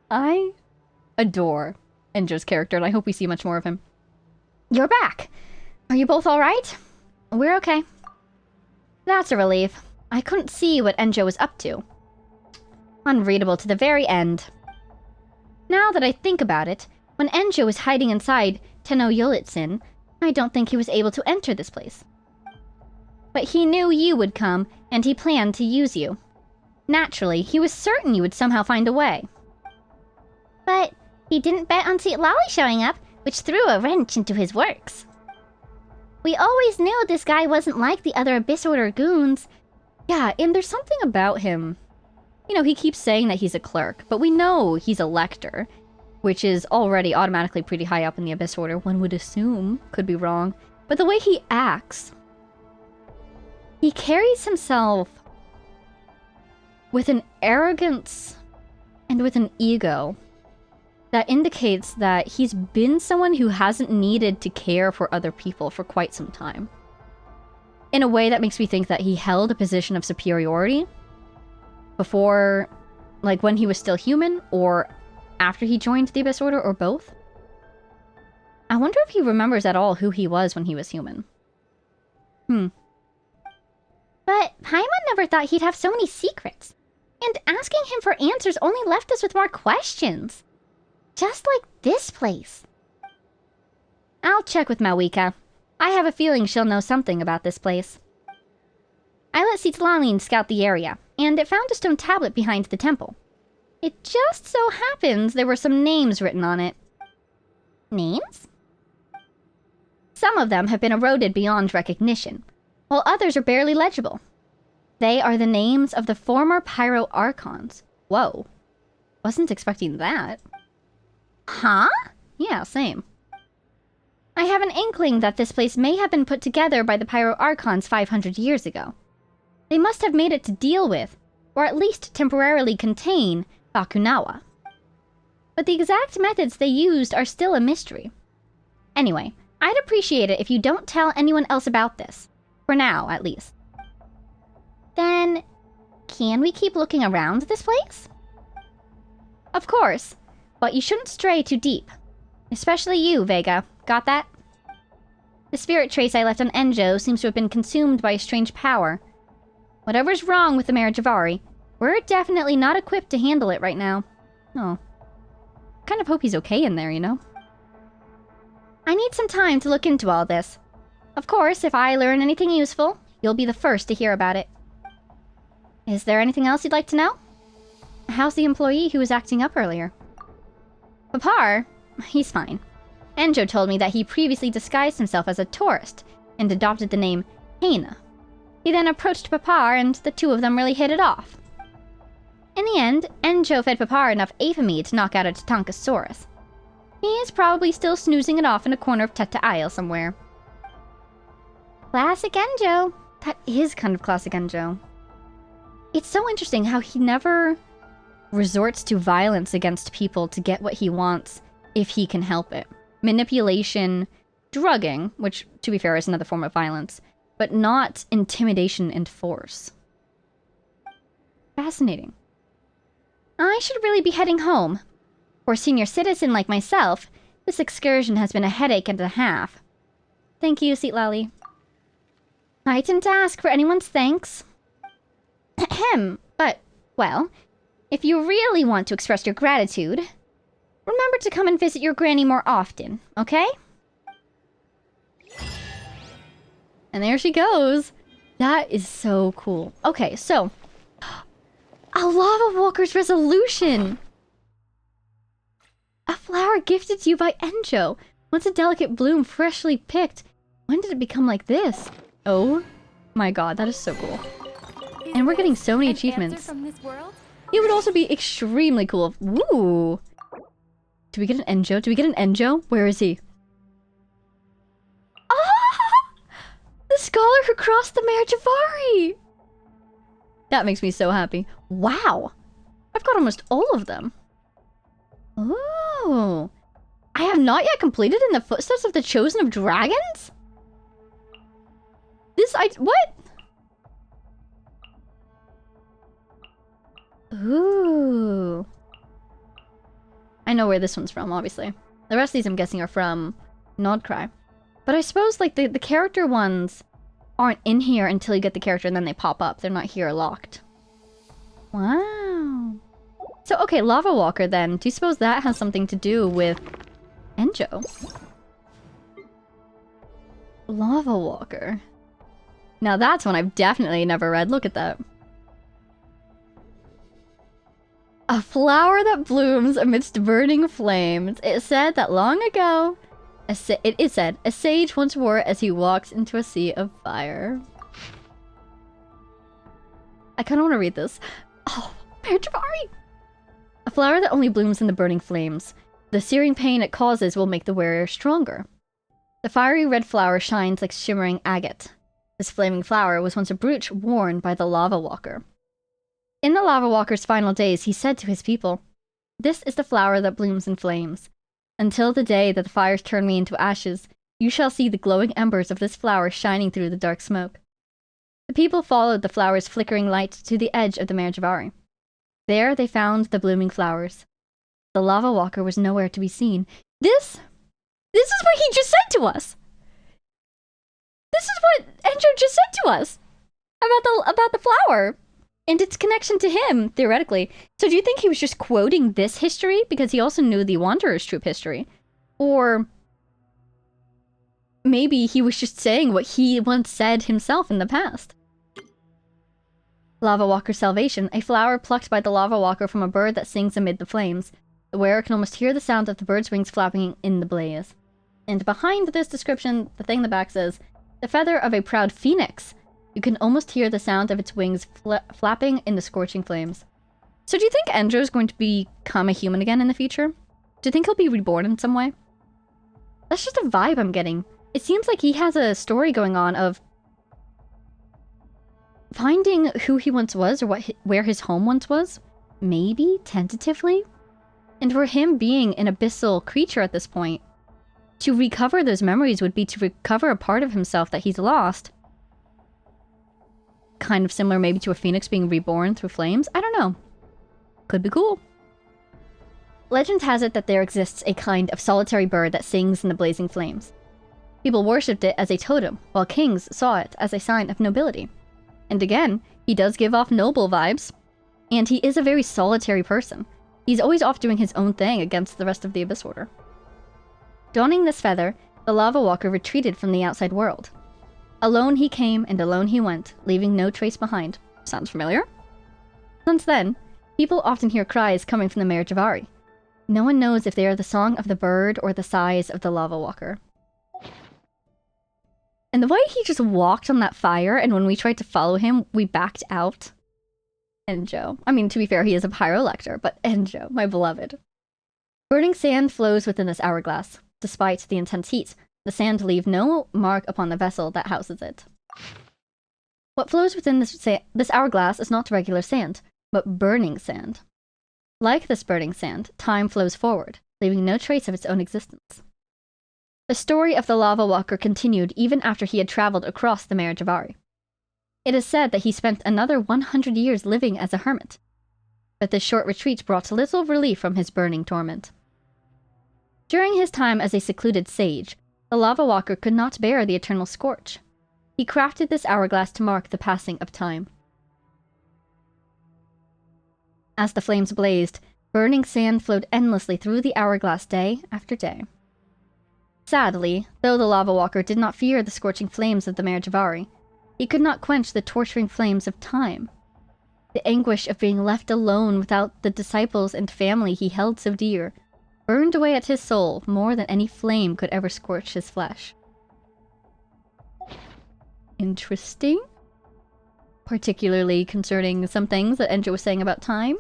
I adore ENJOU's character, and I hope we see much more of him. You're back! Are you both alright? We're okay. That's a relief. I couldn't see what ENJOU was up to. Unreadable to the very end. Now that I think about it, when ENJOU was hiding inside Tenno-Yulitsin, I don't think he was able to enter this place. But he knew you would come, and he planned to use you. Naturally, he was certain you would somehow find a way. But he didn't bet on Sweet Lolly showing up, which threw a wrench into his works. We always knew this guy wasn't like the other Abyss Order goons. Yeah, and there's something about him. You know, he keeps saying that he's a clerk, but we know he's a lector, which is already automatically pretty high up in the Abyss Order, one would assume. Could be wrong. But the way he acts, he carries himself with an arrogance and with an ego that indicates that he's been someone who hasn't needed to care for other people for quite some time. In a way that makes me think that he held a position of superiority before, like when he was still human, or after he joined the Abyss Order, or both. I wonder if he remembers at all who he was when he was human. But Paimon never thought he'd have so many secrets. And asking him for answers only left us with more questions. Just like this place. I'll check with Mawika. I have a feeling she'll know something about this place. I let Citlalline scout the area, and it found a stone tablet behind the temple. It just so happens there were some names written on it. Names? Some of them have been eroded beyond recognition, while others are barely legible. They are the names of the former Pyro Archons. Whoa. Wasn't expecting that. Huh? Yeah, same. I have an inkling that this place may have been put together by the Pyro Archons 500 years ago. They must have made it to deal with, or at least temporarily contain, Bakunawa. But the exact methods they used are still a mystery. Anyway, I'd appreciate it if you don't tell anyone else about this. For now, at least. Then, can we keep looking around this place? Of course, but you shouldn't stray too deep. Especially you, Vega. Got that? The spirit trace I left on ENJOU seems to have been consumed by a strange power. Whatever's wrong with the marriage of Ari, we're definitely not equipped to handle it right now. Oh. Kind of hope he's okay in there, you know? I need some time to look into all this. Of course, if I learn anything useful, you'll be the first to hear about it. Is there anything else you'd like to know? How's the employee who was acting up earlier? Papar? He's fine. ENJOU told me that he previously disguised himself as a tourist and adopted the name Hena. He then approached Papar, and the two of them really hit it off. In the end, ENJOU fed Papar enough Aphemide to knock out a Tatankasaurus. He is probably still snoozing it off in a corner of Teta Isle somewhere. Classic ENJOU. That is kind of classic ENJOU. It's so interesting how he never resorts to violence against people to get what he wants if he can help it. Manipulation, drugging, which, to be fair, is another form of violence, but not intimidation and force. Fascinating. I should really be heading home. For a senior citizen like myself, this excursion has been a headache and a half. Thank you, Seat Lally. I didn't ask for anyone's thanks. Ahem, but, well, if you really want to express your gratitude, remember to come and visit your granny more often, okay? And there she goes. That is so cool. Okay, so... a Lava Walker's resolution! A flower gifted to you by ENJOU. Once a delicate bloom freshly picked. When did it become like this? Oh my god, that is so cool. And we're getting so many achievements. From this world? It would also be extremely cool. Ooh. Do we get an ENJOU? Do we get an ENJOU? Where is he? Ah! The scholar who crossed the Mare Javari! That makes me so happy. Wow! I've got almost all of them. Oh. I have not yet completed In the Footsteps of the Chosen of Dragons? What? Ooh. I know where this one's from, obviously. The rest of these, I'm guessing, are from Nodcry. But I suppose, like, the character ones aren't in here until you get the character and then they pop up. They're not here locked. Wow. So, okay, Lava Walker, then. Do you suppose that has something to do with ENJOU? Lava Walker. Now that's one I've definitely never read. Look at that. A flower that blooms amidst burning flames. It said that long ago, it is said, a sage once wore it as he walks into a sea of fire. I kind of want to read this. Oh, Mare Javari! A flower that only blooms in the burning flames. The searing pain it causes will make the wearer stronger. The fiery red flower shines like shimmering agate. This flaming flower was once a brooch worn by the Lava Walker. In the Lava Walker's final days, he said to his people, "This is the flower that blooms in flames. Until the day that the fires turn me into ashes, you shall see the glowing embers of this flower shining through the dark smoke." The people followed the flower's flickering light to the edge of the Mare Javari. There they found the blooming flowers. The Lava Walker was nowhere to be seen. This is what he just said to us! This is what ENJOU just said to us! About the flower! And its connection to him, theoretically. So do you think he was just quoting this history? Because he also knew the Wanderer's troop history. Or maybe he was just saying what he once said himself in the past. Lava Walker Salvation. A flower plucked by the Lava Walker from a bird that sings amid the flames. The wearer can almost hear the sound of the bird's wings flapping in the blaze. And behind this description, the thing in the back says, "The feather of a proud phoenix. You can almost hear the sound of its wings flapping in the scorching flames." So do you think ENJOU is going to become a human again in the future? Do you think he'll be reborn in some way? That's just a vibe I'm getting. It seems like he has a story going on of finding who he once was, or where his home once was. Maybe, tentatively. And for him being an abyssal creature at this point, to recover those memories would be to recover a part of himself that he's lost. Kind of similar maybe to a phoenix being reborn through flames? I don't know. Could be cool. Legend has it that there exists a kind of solitary bird that sings in the blazing flames. People worshipped it as a totem, while kings saw it as a sign of nobility. And again, he does give off noble vibes. And he is a very solitary person. He's always off doing his own thing against the rest of the Abyss Order. Donning this feather, the Lava Walker retreated from the outside world. Alone he came, and alone he went, leaving no trace behind. Sounds familiar? Since then, people often hear cries coming from the Mare Javari. No one knows if they are the song of the bird or the sighs of the Lava Walker. And the way he just walked on that fire, and when we tried to follow him, we backed out. ENJOU. I mean, to be fair, he is a pyrolector, but ENJOU, my beloved. Burning sand flows within this hourglass. Despite the intense heat, the sand leaves no mark upon the vessel that houses it. What flows within this hourglass is not regular sand, but burning sand. Like this burning sand, time flows forward, leaving no trace of its own existence. The story of the lava walker continued even after he had traveled across the Mare Javari. It is said that he spent another 100 years living as a hermit, but this short retreat brought little relief from his burning torment. During his time as a secluded sage, the lava walker could not bear the eternal scorch. He crafted this hourglass to mark the passing of time. As the flames blazed, burning sand flowed endlessly through the hourglass day after day. Sadly, though the lava walker did not fear the scorching flames of the Mare Javari, he could not quench the torturing flames of time. The anguish of being left alone without the disciples and family he held so dear burned away at his soul more than any flame could ever scorch his flesh. Interesting. Particularly concerning some things that ENJOU was saying about time.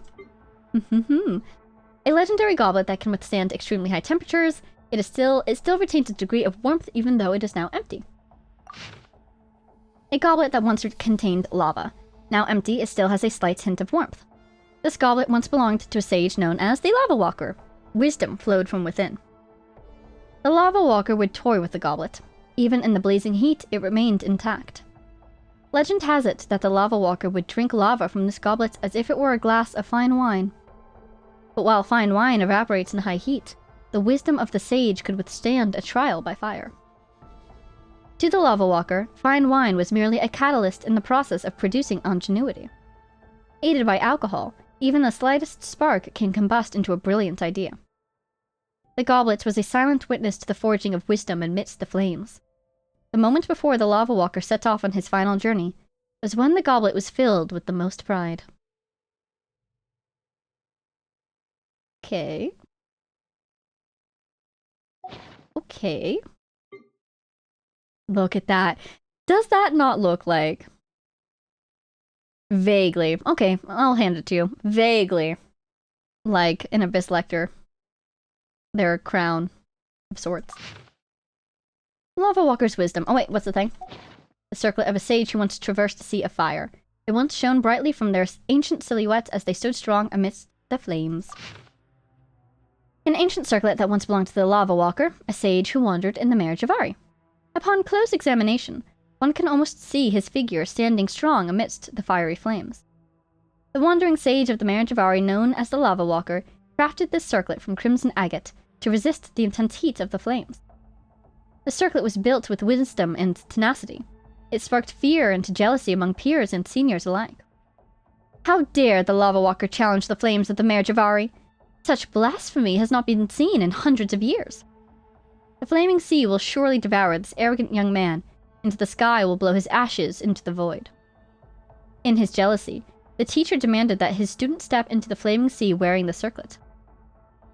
A legendary goblet that can withstand extremely high temperatures, it still retains a degree of warmth even though it is now empty. A goblet that once contained lava. Now empty, it still has a slight hint of warmth. This goblet once belonged to a sage known as the Lava Walker. Wisdom flowed from within. The Lava Walker would toy with the goblet. Even in the blazing heat, it remained intact. Legend has it that the Lava Walker would drink lava from this goblet as if it were a glass of fine wine. But while fine wine evaporates in high heat, the wisdom of the sage could withstand a trial by fire. To the Lava Walker, fine wine was merely a catalyst in the process of producing ingenuity. Aided by alcohol, even the slightest spark can combust into a brilliant idea. The goblet was a silent witness to the forging of wisdom amidst the flames. The moment before the Lava Walker set off on his final journey was when the goblet was filled with the most pride. Okay. Okay. Look at that. Does that not look like... Vaguely. Okay, I'll hand it to you. Vaguely. Like an Abyss Lector. Their crown of sorts. Lava Walker's wisdom. Oh wait, what's the thing? The circlet of a sage who once traversed a sea of fire. It once shone brightly from their ancient silhouettes as they stood strong amidst the flames. An ancient circlet that once belonged to the Lava Walker, a sage who wandered in the Mare Javari. Upon close examination, one can almost see his figure standing strong amidst the fiery flames. The wandering sage of the Mare Javari, known as the Lava Walker, crafted this circlet from crimson agate to resist the intense heat of the flames. The circlet was built with wisdom and tenacity. It sparked fear and jealousy among peers and seniors alike. How dare the Lava Walker challenge the flames of the Mare Javari? Such blasphemy has not been seen in hundreds of years. The flaming sea will surely devour this arrogant young man, and the sky will blow his ashes into the void. In his jealousy, the teacher demanded that his student step into the flaming sea wearing the circlet.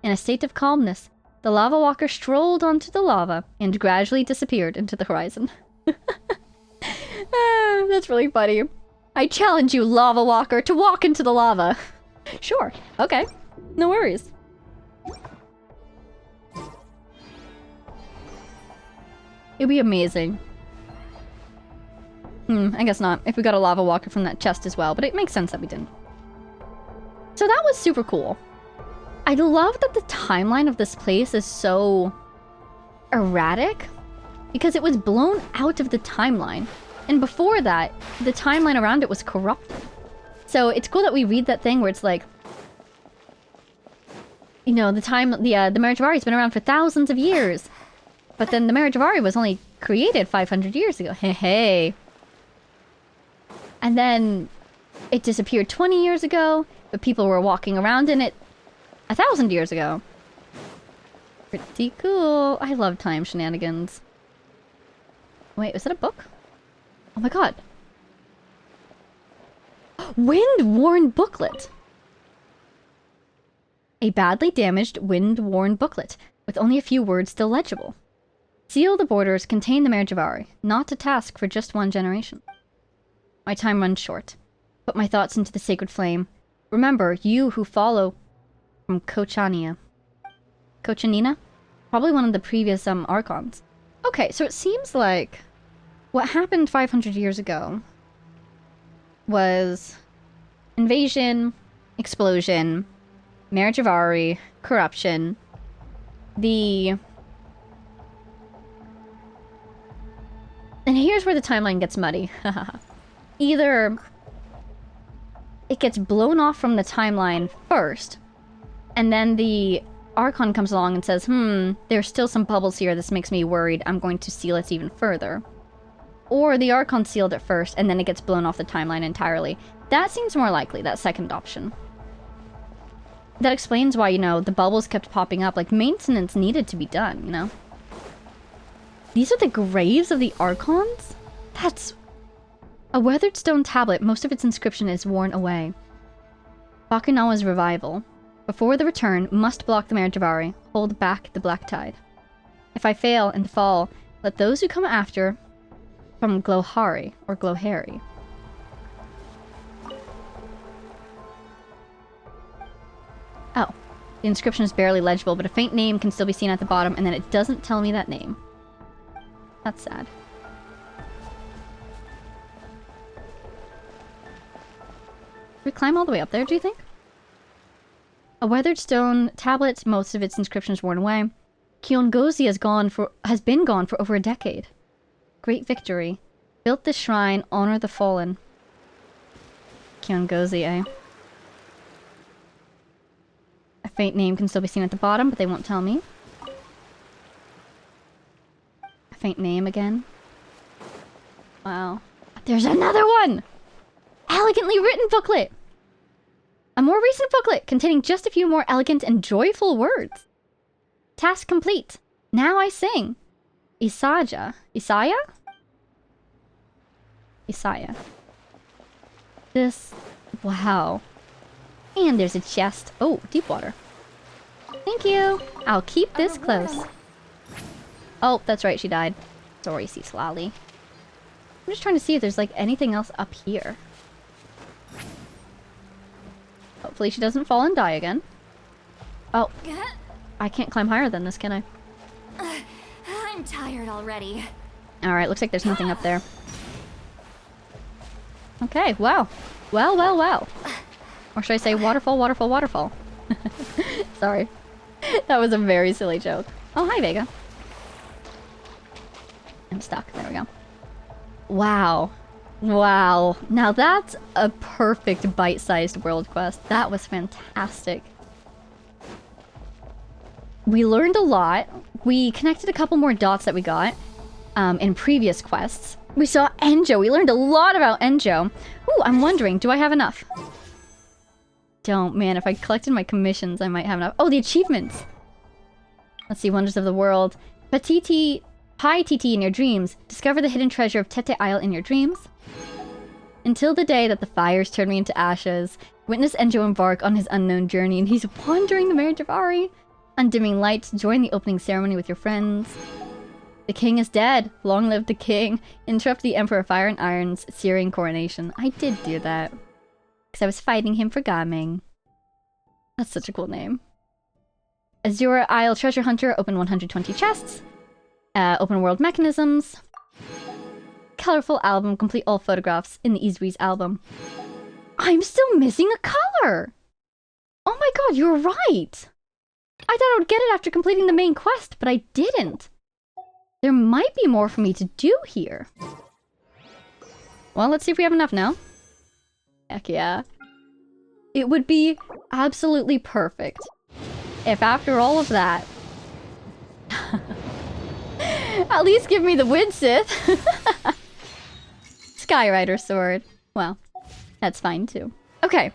In a state of calmness, the Lava Walker strolled onto the lava and gradually disappeared into the horizon. That's really funny. I challenge you, Lava Walker, to walk into the lava. Sure, okay. No worries. It'd be amazing. I guess not, if we got a Lava Walker from that chest as well, but it makes sense that we didn't. So that was super cool. I love that the timeline of this place is so erratic, because it was blown out of the timeline. And before that, the timeline around it was corrupted. So it's cool that we read that thing where it's like, you know, the Mare Javari's been around for thousands of years. But then the Mare Javari was only created 500 years ago. Hey. And then it disappeared 20 years ago, but people were walking around in it 1,000 years ago. Pretty cool. I love time shenanigans. Wait, was that a book? Oh my god. Wind-worn booklet. A badly damaged, wind-worn booklet with only a few words still legible. Seal the borders, contain the Merjavari. Not a task for just one generation. My time runs short. Put my thoughts into the sacred flame. Remember, you who follow from Kochania. Kochanina? Probably one of the previous Archons. Okay, so it seems like what happened 500 years ago was invasion, explosion, Merjavari, corruption, and here's where the timeline gets muddy. Either it gets blown off from the timeline first, and then the Archon comes along and says, there's still some bubbles here, this makes me worried, I'm going to seal it even further. Or the Archon sealed it first, and then it gets blown off the timeline entirely. That seems more likely, that second option. That explains why, you know, the bubbles kept popping up. Like, maintenance needed to be done, you know? These are the graves of the Archons? That's... A weathered stone tablet, most of its inscription is worn away. Bakunawa's revival. Before the return, must block the Merjavari, hold back the black tide. If I fail and fall, let those who come after from Glohari or Glohari. Oh, the inscription is barely legible, but a faint name can still be seen at the bottom, and then it doesn't tell me that name. That's sad. Should we climb all the way up there, do you think? A weathered stone tablet, most of its inscriptions worn away. Kiongozi has been gone for over a decade. Great victory. Built this shrine, honor the fallen. Kiongozi, eh? A faint name can still be seen at the bottom, but they won't tell me. A faint name again. Wow. There's another one! Elegantly written booklet! A more recent booklet containing just a few more elegant and joyful words. Task complete. Now I sing. Isaya? This... Wow. And there's a chest. Oh, deep water. Thank you. I'll keep this close. Oh, that's right, she died. Sorry, Cislali. I'm just trying to see if there's, like, anything else up here. Hopefully she doesn't fall and die again. Oh. I can't climb higher than this, can I? I'm tired already. Alright, looks like there's nothing up there. Okay, wow. Well. Or should I say waterfall, waterfall, waterfall? Sorry. That was a very silly joke. Oh, hi, Vega. I'm stuck. There we go. Wow. Wow. Now that's a perfect bite-sized world quest. That was fantastic. We learned a lot. We connected a couple more dots that we got in previous quests. We saw ENJOU. We learned a lot about ENJOU. Ooh, I'm wondering, do I have enough? Don't, man. If I collected my commissions, I might have enough. Oh, the achievements. Let's see, Wonders of the World. Patiti, Pi Titi in your dreams. Discover the hidden treasure of Tete Isle in your dreams. Until the day that the fires turn me into ashes. Witness ENJOU embark on his unknown journey, and he's wandering the Merjavari. Undimming light, join the opening ceremony with your friends. The king is dead. Long live the king. Interrupt the Emperor Fire and Iron's searing coronation. I did do that. Because I was fighting him for Gaming. That's such a cool name. Azura Isle Treasure Hunter. Open 120 chests. Open world mechanisms. Colorful album. Complete all photographs in the Izuri's album. I'm still missing a color! Oh my god, you're right! I thought I would get it after completing the main quest, but I didn't. There might be more for me to do here. Well, let's see if we have enough now. Heck yeah. It would be absolutely perfect if after all of that... at least give me the Wind Sith. Skyrider sword. Well, that's fine too. Okay,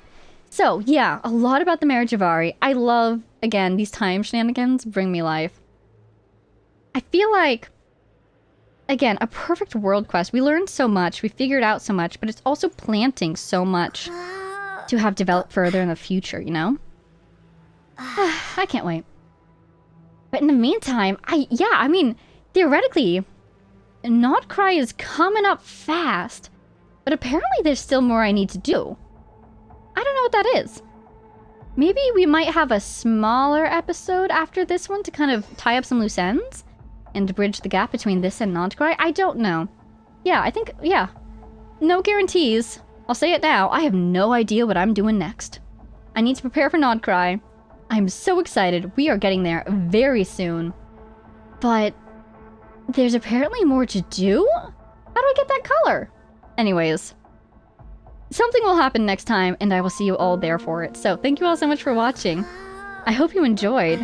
so yeah, a lot about the Merjavari. I love, again, these time shenanigans bring me life. I feel like, again, a perfect world quest. We learned so much, we figured out so much, but it's also planting so much to have developed further in the future, you know? I can't wait. But in the meantime, I mean, theoretically, Nodcry is coming up fast, but apparently there's still more I need to do. I don't know what that is. Maybe we might have a smaller episode after this one to kind of tie up some loose ends and bridge the gap between this and Nodcry. I don't know. Yeah, I think, yeah. No guarantees. I'll say it now. I have no idea what I'm doing next. I need to prepare for Nodcry. I'm so excited. We are getting there very soon. But there's apparently more to do? How do I get that color? Anyways, something will happen next time, and I will see you all there for it. So thank you all so much for watching. I hope you enjoyed.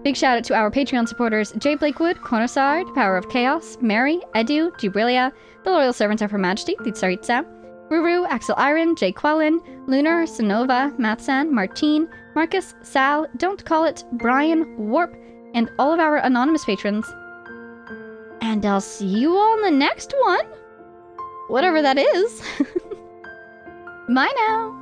Big shout out to our Patreon supporters, Jay Blakewood, Cornosard, Power of Chaos, Mary, Edu, Jubrilia, the Loyal Servants of Her Majesty, the Tsaritsa, Ruru, Axel Iron, Jay Quellen, Lunar, Sonova, Matsan, Martine, Marcus, Sal, Don't Call It, Brian, Warp, and all of our anonymous patrons. And I'll see you all in the next one. Whatever that is. Bye now.